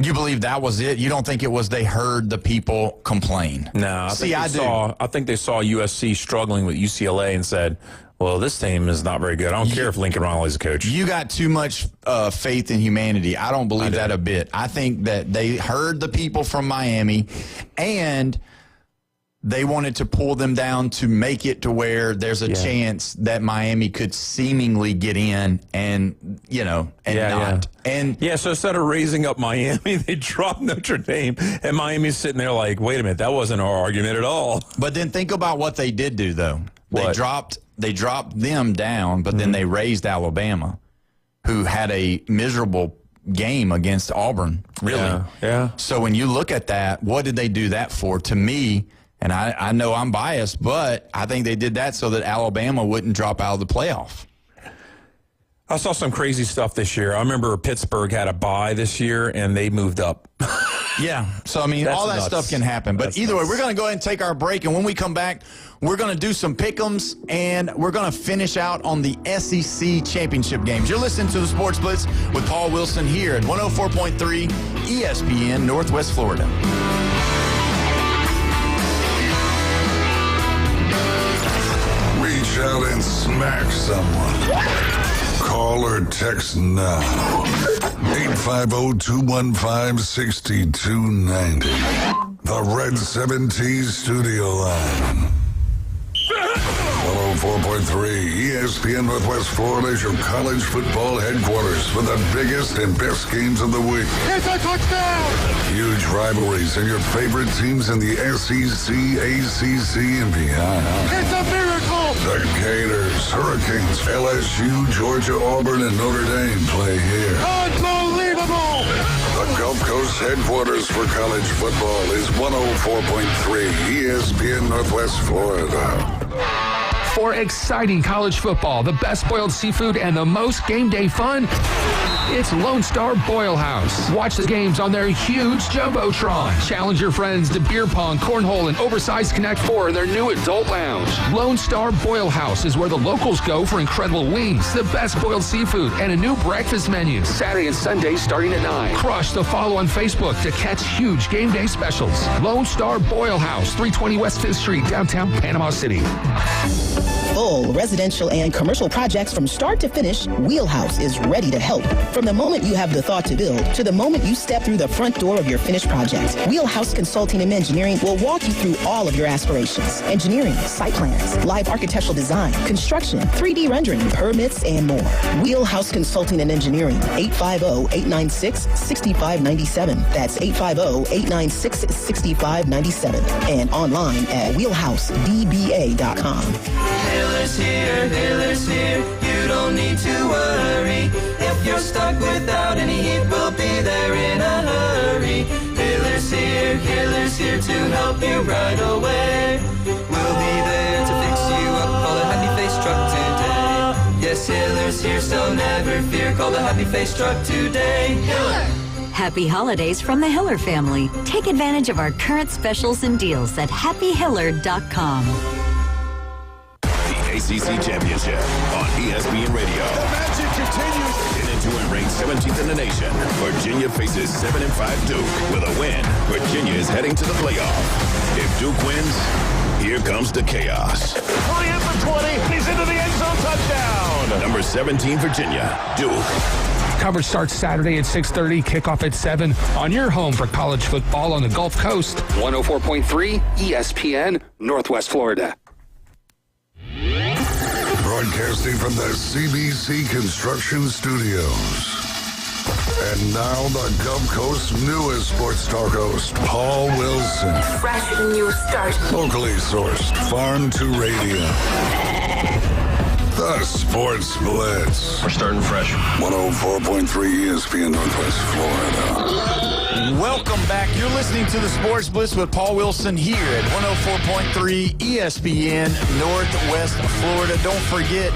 You believe that was it? You don't think it was they heard the people complain? No, I think they saw USC struggling with UCLA and said, well, this team is not very good. I don't care if Lincoln Riley's a coach. You got too much faith in humanity. I don't believe that a bit. I think that they heard the people from Miami, and they wanted to pull them down to make it to where there's a chance that Miami could seemingly get in and not. Yeah. And so instead of raising up Miami, they dropped Notre Dame, and Miami's sitting there like, wait a minute, that wasn't our argument at all. But then think about what they did do, though. They dropped them down, but then they raised Alabama, who had a miserable game against Auburn, really. Yeah. So when you look at that, what did they do that for? To me, and I know I'm biased, but I think they did that so that Alabama wouldn't drop out of the playoff. I saw some crazy stuff this year. I remember Pittsburgh had a bye this year, and they moved up. Yeah. So, I mean, all that stuff can happen. But either way, we're going to go ahead and take our break. And when we come back, we're going to do some pick'ems, and we're going to finish out on the SEC championship games. You're listening to the Sports Blitz with Paul Wilson here at 104.3 ESPN Northwest Florida. Reach out and smack someone. Call or text now. 850-215-6290. The Red 17 Studio Line. 104.3 ESPN Northwest Florida is your college football headquarters for the biggest and best games of the week. It's a touchdown! Huge rivalries and your favorite teams in the SEC, ACC, and beyond. It's a miracle! The Gators, Hurricanes, LSU, Georgia, Auburn, and Notre Dame play here. Unbelievable! The Gulf Coast headquarters for college football is 104.3 ESPN Northwest Florida. For exciting college football, the best boiled seafood, and the most game day fun, it's Lone Star Boil House. Watch the games on their huge Jumbotron. Challenge your friends to beer pong, cornhole, and oversized Connect 4 in their new adult lounge. Lone Star Boil House is where the locals go for incredible wings, the best boiled seafood, and a new breakfast menu. Saturday and Sunday starting at 9. Crush the follow on Facebook to catch huge game day specials. Lone Star Boil House, 320 West 5th Street, downtown Panama City. Full residential and commercial projects from start to finish, Wheelhouse is ready to help. From the moment you have the thought to build to the moment you step through the front door of your finished project, Wheelhouse Consulting and Engineering will walk you through all of your aspirations. Engineering, site plans, live architectural design, construction, 3D rendering, permits, and more. Wheelhouse Consulting and Engineering, 850-896-6597. That's 850-896-6597. And online at wheelhousedba.com. Hiller's here, you don't need to worry. If you're stuck without any heat, we'll be there in a hurry. Hiller's here to help you right away. We'll be there to fix you up, call the Happy Face Truck today. Yes, Hiller's here, so never fear, call the Happy Face Truck today. Hiller! Happy holidays from the Hiller family. Take advantage of our current specials and deals at happyhiller.com. ACC Championship on ESPN Radio. The magic continues. 10-2 and ranked 17th in the nation. Virginia faces 7-5 Duke. With a win, Virginia is heading to the playoff. If Duke wins, here comes the chaos. 3 at the 20. He's into the end zone, touchdown. Number 17, Virginia, Duke. Coverage starts Saturday at 6:30, kickoff at 7 on your home for college football on the Gulf Coast. 104.3 ESPN, Northwest Florida. Broadcasting from the CBC Construction Studios. And now the Gulf Coast's newest sports talk host, Paul Wilson. Fresh new start. Locally sourced, farm to radio. The Sports Blitz. We're starting fresh. 104.3 ESPN Northwest Florida. Welcome back. You're listening to the Sports Blitz with Paul Wilson here at 104.3 ESPN Northwest Florida. Don't forget,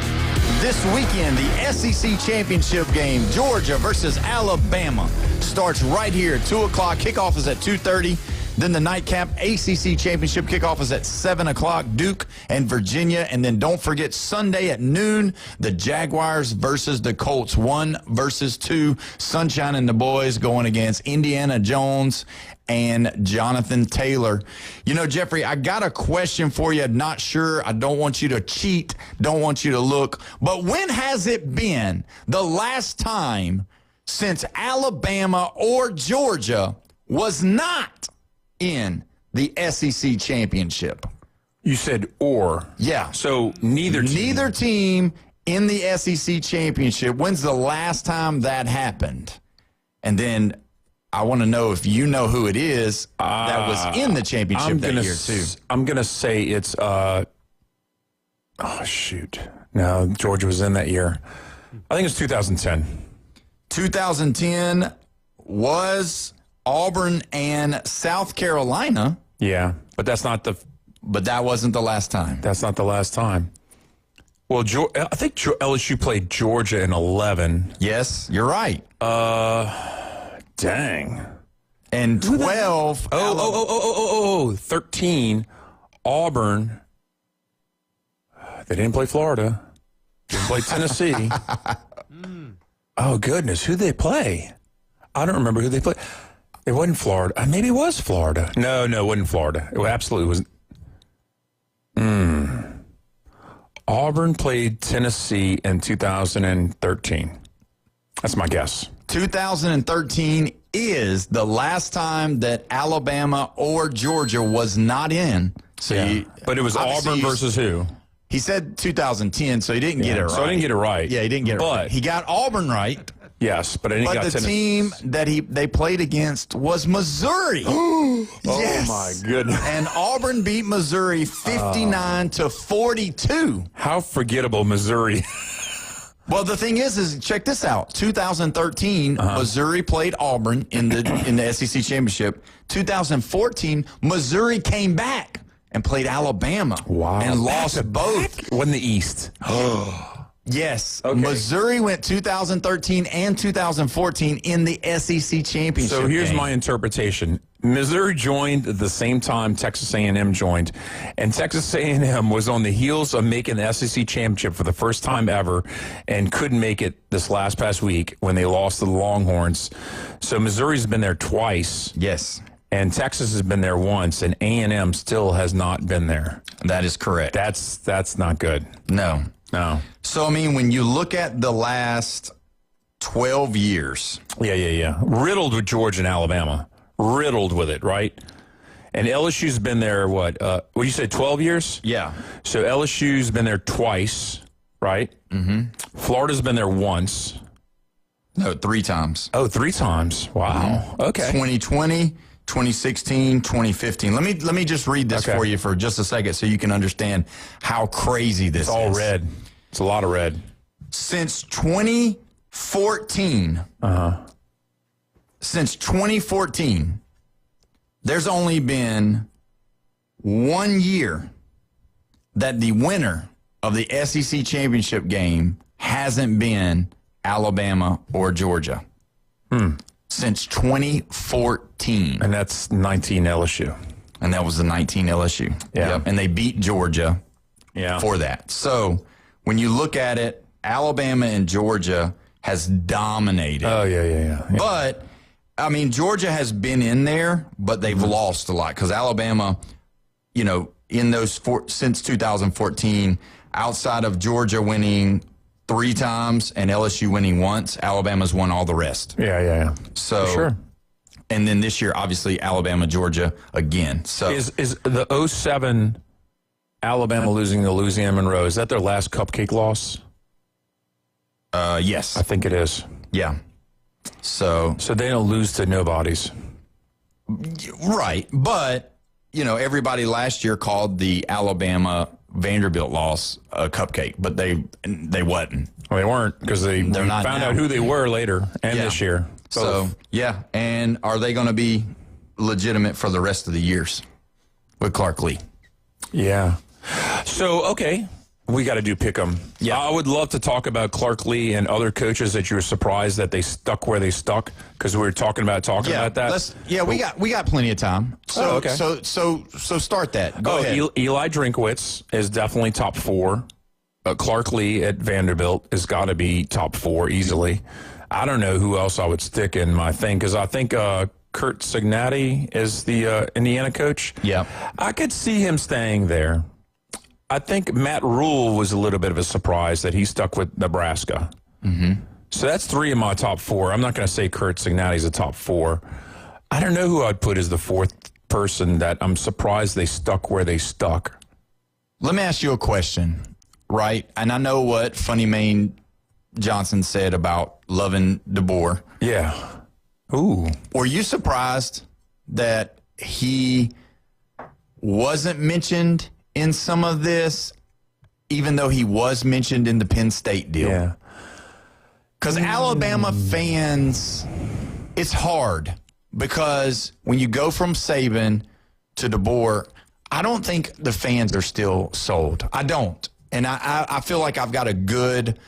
this weekend, the SEC Championship game, Georgia versus Alabama, starts right here at 2 o'clock. Kickoff is at 2:30. Then the nightcap ACC Championship kickoff is at 7 o'clock, Duke and Virginia. And then don't forget, Sunday at noon, the Jaguars versus the Colts, 1 versus 2. Sunshine and the boys going against Indiana Jones and Jonathan Taylor. You know, Jeffrey, I got a question for you. Not sure. I don't want you to cheat. Don't want you to look. But when has it been the last time since Alabama or Georgia was not in the SEC Championship? You said or. Yeah. So neither team. Neither team in the SEC Championship. When's the last time that happened? And then I want to know if you know who it is that was in the championship that year, too. I'm going to say it's, oh, shoot. No, Georgia was in that year. I think it's 2010. 2010 was Auburn and South Carolina. Yeah, but that's not the... But that wasn't the last time. That's not the last time. Well, I think LSU played Georgia in 11. Yes, you're right. Dang. And 12. 13. Auburn. They didn't play Florida. Didn't play Tennessee. Oh, goodness. Who'd they play? I don't remember who they played. It wasn't Florida. Maybe it was Florida. No, it wasn't Florida. It absolutely wasn't. Auburn played Tennessee in 2013. That's my guess. 2013 is the last time that Alabama or Georgia was not in. So yeah. But it was Auburn versus who? He said 2010, so he didn't get it right. So I didn't get it right. Yeah, he didn't get it right. He got Auburn right. Yes, but I didn't get the team that they played against was Missouri. Yes. Oh, my goodness. And Auburn beat Missouri 59-42. How forgettable Missouri. Well, the thing is check this out. 2013, Missouri played Auburn in the SEC Championship. 2014, Missouri came back and played Alabama. Wow. And lost both. Won the East. Yes. Okay. Missouri went 2013 and 2014 in the SEC Championship. So here's game. my interpretation. Missouri joined at the same time Texas A&M joined, and Texas A&M was on the heels of making the SEC Championship for the first time ever and couldn't make it this past week when they lost to the Longhorns. So Missouri's been there twice. Yes. And Texas has been there once, and A&M still has not been there. That is correct. That's not good. No. No. So, I mean, when you look at the last 12 years. Yeah. Riddled with Georgia and Alabama. Riddled with it, right? And LSU's been there, what you said, 12 years? Yeah. So LSU's been there twice, right? Mm-hmm. Florida's been there once. No, 3 times. Oh, 3 times. Wow. Mm-hmm. Okay. 2020, 2016, 2015. Let me just read this for you for just a second so you can understand how crazy this is. It's all red. It's a lot of red. Since 2014, there's only been 1 year that the winner of the SEC championship game hasn't been Alabama or Georgia. Since 2014. And that's 19 LSU. And that was the 19 LSU. Yeah. Yep. And they beat Georgia for that. So when you look at it, Alabama and Georgia has dominated. Oh, yeah. But, I mean, Georgia has been in there, but they've lost a lot because Alabama, in those since 2014, outside of Georgia winning 3 times and LSU winning once, Alabama's won all the rest. Yeah. So, sure. And then this year, obviously, Alabama, Georgia again. So is the 07 Alabama losing to Louisiana Monroe, is that their last cupcake loss? Yes. I think it is. Yeah. So they don't lose to nobodies. Right. But, everybody last year called the Alabama Vanderbilt loss a cupcake, but they wasn't. Well, they weren't because they're not found out who they were later and this year. So, yeah. And are they going to be legitimate for the rest of the years with Clark Lee? Yeah. So, okay. We got to do pick 'em. Yeah. I would love to talk about Clark Lee and other coaches that you were surprised that they stuck where they stuck because we were talking about that. We got plenty of time. So okay. So start that. Go ahead. Eli Drinkwitz is definitely top 4. Clark Lee at Vanderbilt has got to be top 4 easily. I don't know who else I would stick in my thing because I think Kurt Cignati is the Indiana coach. Yeah. I could see him staying there. I think Matt Rule was a little bit of a surprise that he stuck with Nebraska. Mm-hmm. So that's 3 of my top 4. I'm not going to say Kurt Cignati's a top 4. I don't know who I'd put as the 4th person that I'm surprised they stuck where they stuck. Let me ask you a question, right? And I know what Funny Main Johnson said about loving DeBoer. Yeah. Ooh. Were you surprised that he wasn't mentioned in some of this, even though he was mentioned in the Penn State deal? Yeah. Because Alabama fans, it's hard because when you go from Saban to DeBoer, I don't think the fans are still sold. I don't. And I feel like I've got a good,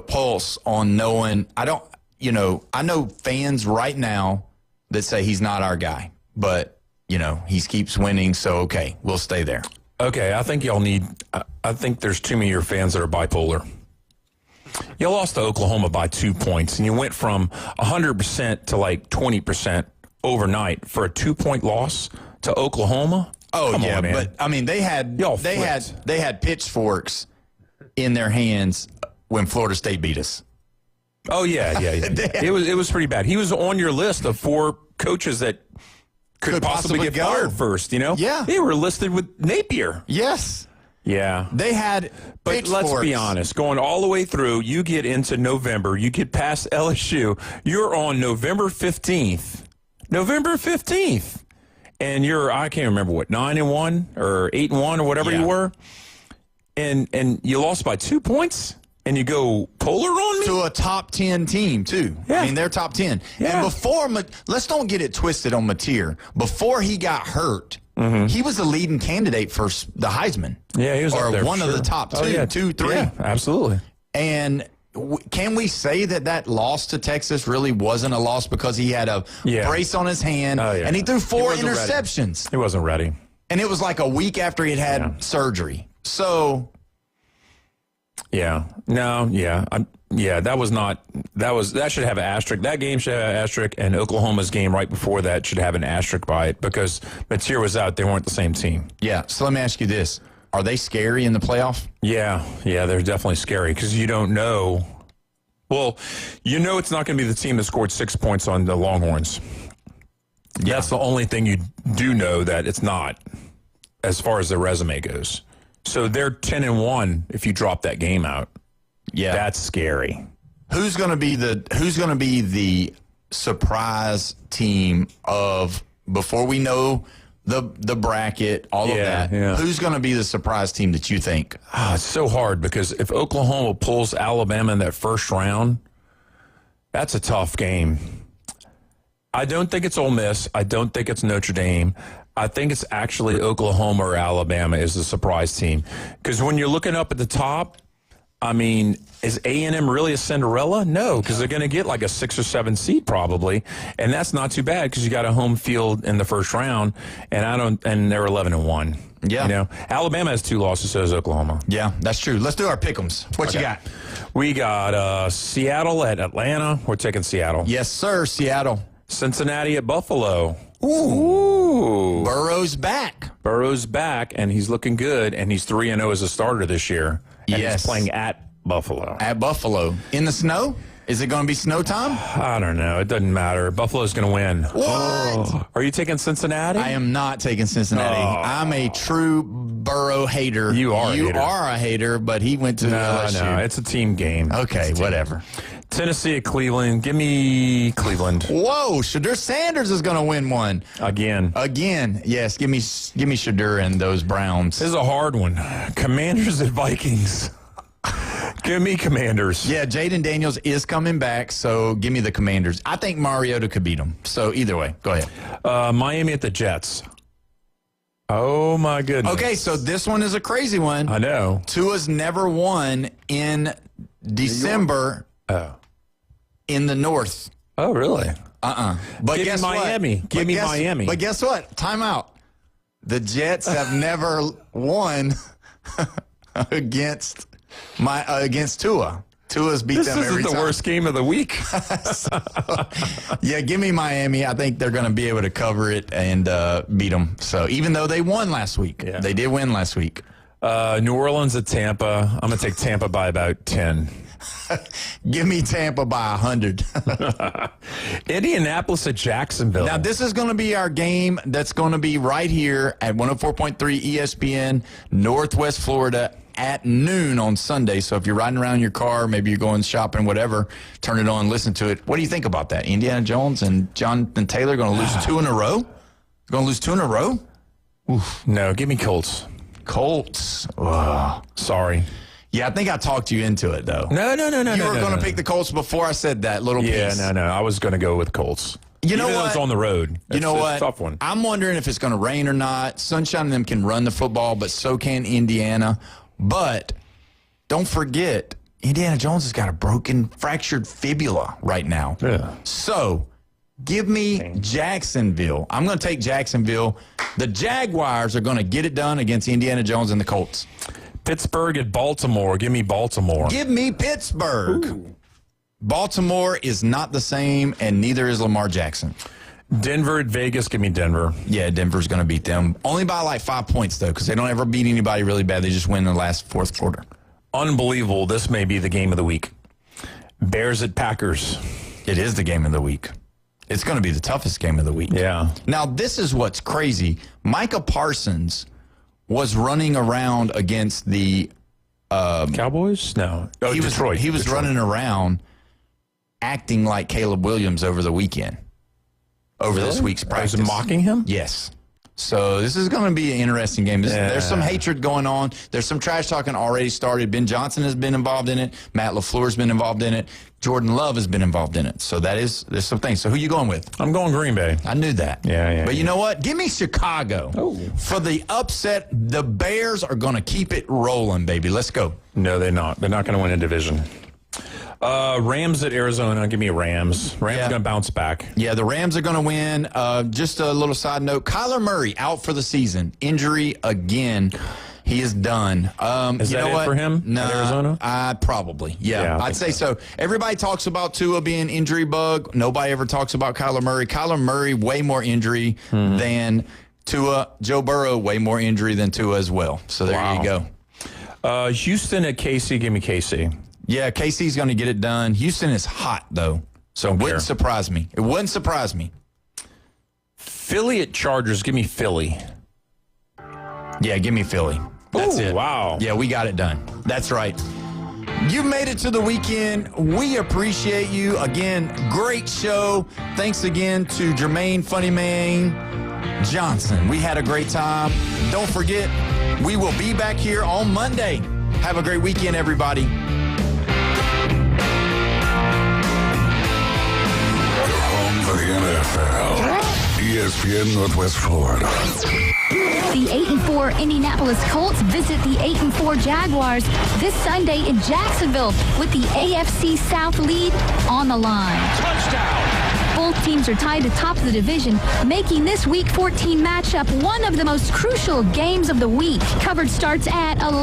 pulse on knowing I know fans right now that say he's not our guy, but, he keeps winning. So, okay, we'll stay there. Okay, I think I think there's too many of your fans that are bipolar. You lost to Oklahoma by 2 points, and you went from 100% to like 20% overnight for a 2-point loss to Oklahoma. Oh, Come yeah, on, man. but I mean they had pitchforks in their hands when Florida State beat us. Oh yeah. It was pretty bad. He was on your list of 4 coaches that could possibly get fired first, Yeah. They were listed with Napier. Yes. Yeah. They had But pitchforks. let's be honest, going all the way through, you get into November, you get past LSU, you're on November 15th. And you're, I can't remember what, 9-1 or 8-1 or whatever you were. And you lost by 2 points? And you go polar on me? To a top 10 team, too. Yeah. I mean, they're top 10. Yeah. And before, let's don't get it twisted on Mateer. Before he got hurt, he was the leading candidate for the Heisman. Yeah, he was or up there, one of the top 2, 3. Yeah, absolutely. And can we say that loss to Texas really wasn't a loss because he had a brace on his hand and he threw 4 interceptions? He wasn't ready. And it was like a week after he had surgery. So... Yeah. No, yeah. Yeah, that should have an asterisk. That game should have an asterisk, and Oklahoma's game right before that should have an asterisk by it because Mateer was out. They weren't the same team. Yeah, so let me ask you this. Are they scary in the playoff? Yeah, they're definitely scary because you don't know. Well, you know it's not going to be the team that scored 6 points on the Longhorns. Yeah. That's the only thing you do know that it's not as far as their resume goes. So they're 10-1 if you drop that game out. Yeah, that's scary. Who's going to be the surprise team of before we know the bracket, all of that? Yeah. Who's going to be the surprise team that you think? It's so hard because if Oklahoma pulls Alabama in that first round, that's a tough game. I don't think it's Ole Miss. I don't think it's Notre Dame. I think it's actually Oklahoma or Alabama is the surprise team. Because when you're looking up at the top, I mean, is A&M really a Cinderella? No, because they're going to get like a 6 or 7 seed probably, and that's not too bad because you got a home field in the first round, and they're 11-1. Yeah, you know, Alabama has 2 losses, so does Oklahoma. Yeah, that's true. Let's do our pick'ems. What you got? We got Seattle at Atlanta. We're taking Seattle. Yes, sir. Seattle. Cincinnati at Buffalo. Ooh. Burrow's back. And he's looking good, and he's 3-0 as a starter this year. And he's playing at Buffalo. At Buffalo. In the snow? Is it going to be snow time? I don't know. It doesn't matter. Buffalo's going to win. What? Oh. Are you taking Cincinnati? I am not taking Cincinnati. Oh. I'm a true Burrow hater. You are a hater, but he went to LSU. No, it's a team game. Okay, whatever. Tennessee at Cleveland. Give me Cleveland. Whoa, Shadur Sanders is going to win one. Again. Yes, give me Shadur and those Browns. This is a hard one. Commanders at Vikings. Give me Commanders. Yeah, Jaden Daniels is coming back, so give me the Commanders. I think Mariota could beat them. So either way, go ahead. Miami at the Jets. Oh, my goodness. Okay, so this one is a crazy one. I know. Tua's never won in December in the North. Oh, really? But guess Miami. Give me Miami. But guess what? Time out. The Jets have never won against Tua. Tua's beat them every time. This is the worst game of the week. Yeah, give me Miami. I think they're going to be able to cover it and beat them. So even though they won last week, they did win last week. New Orleans at Tampa. I'm going to take Tampa by about 10. Give me Tampa by 100. Indianapolis at Jacksonville. Now, this is going to be our game that's going to be right here at 104.3 ESPN, Northwest Florida, at noon on Sunday. So if you're riding around in your car, maybe you're going shopping, whatever, turn it on, listen to it. What do you think about that? Indiana Jones and Jonathan Taylor going to lose 2 in a row? Going to lose 2 in a row? Oof. No, give me Colts. Colts. Sorry. Yeah, I think I talked you into it, though. No. You were going to pick the Colts before I said that little piece. Yeah, no. I was going to go with Colts. You know Even what? though it's on the road. You know what? It's a tough one. I'm wondering if it's going to rain or not. Sunshine and them can run the football, but so can Indiana. But don't forget, Indiana Jones has got a fractured fibula right now. Yeah. So give me Jacksonville. I'm going to take Jacksonville. The Jaguars are going to get it done against Indiana Jones and the Colts. Pittsburgh at Baltimore. Give me Baltimore. Give me Pittsburgh. Ooh. Baltimore is not the same, and neither is Lamar Jackson. Denver at Vegas. Give me Denver. Yeah, Denver's going to beat them. Only by like 5 points, though, because they don't ever beat anybody really bad. They just win in the last fourth quarter. Unbelievable. This may be the game of the week. Bears at Packers. It is the game of the week. It's going to be the toughest game of the week. Yeah. Now, this is what's crazy. Micah Parsons was running around against the Cowboys? No. Oh, Detroit. He was running around acting like Caleb Williams over the weekend. Over this week's practice. Was mocking him? Yes. So this is going to be an interesting game. There's some hatred going on. There's some trash talking already started. Ben Johnson has been involved in it. Matt LaFleur's been involved in it. Jordan Love has been involved in it. So there's some things. So who you going with? I'm going Green Bay. I knew that. Yeah. But you know what? Give me Chicago. Oh. For the upset, the Bears are going to keep it rolling, baby. Let's go. No, they're not. They're not going to win a division. Rams at Arizona. Give me Rams. Rams are going to bounce back. Yeah, the Rams are going to win. Just a little side note. Kyler Murray out for the season. Injury again. He is done. Is you that know it what? for him No, at Arizona? Probably. Yeah, I I'd say think so. Everybody talks about Tua being injury bug. Nobody ever talks about Kyler Murray. Kyler Murray, way more injury than Tua. Joe Burrow, way more injury than Tua as well. So there you go. Houston at KC. Give me KC. Yeah, KC's going to get it done. Houston is hot, though. So it wouldn't surprise me. It wouldn't surprise me. Philly at Chargers. Give me Philly. Yeah, give me Philly. That's it. Wow. Yeah, we got it done. That's right. You made it to the weekend. We appreciate you. Again, great show. Thanks again to Jermaine Funny Man Johnson. We had a great time. Don't forget, we will be back here on Monday. Have a great weekend, everybody. Home for the NFL. ESPN Northwest Florida. The 8-4 Indianapolis Colts visit the 8-4 Jaguars this Sunday in Jacksonville with the AFC South lead on the line. Touchdown! Both teams are tied atop the division, making this Week 14 matchup one of the most crucial games of the week. Coverage starts at 11.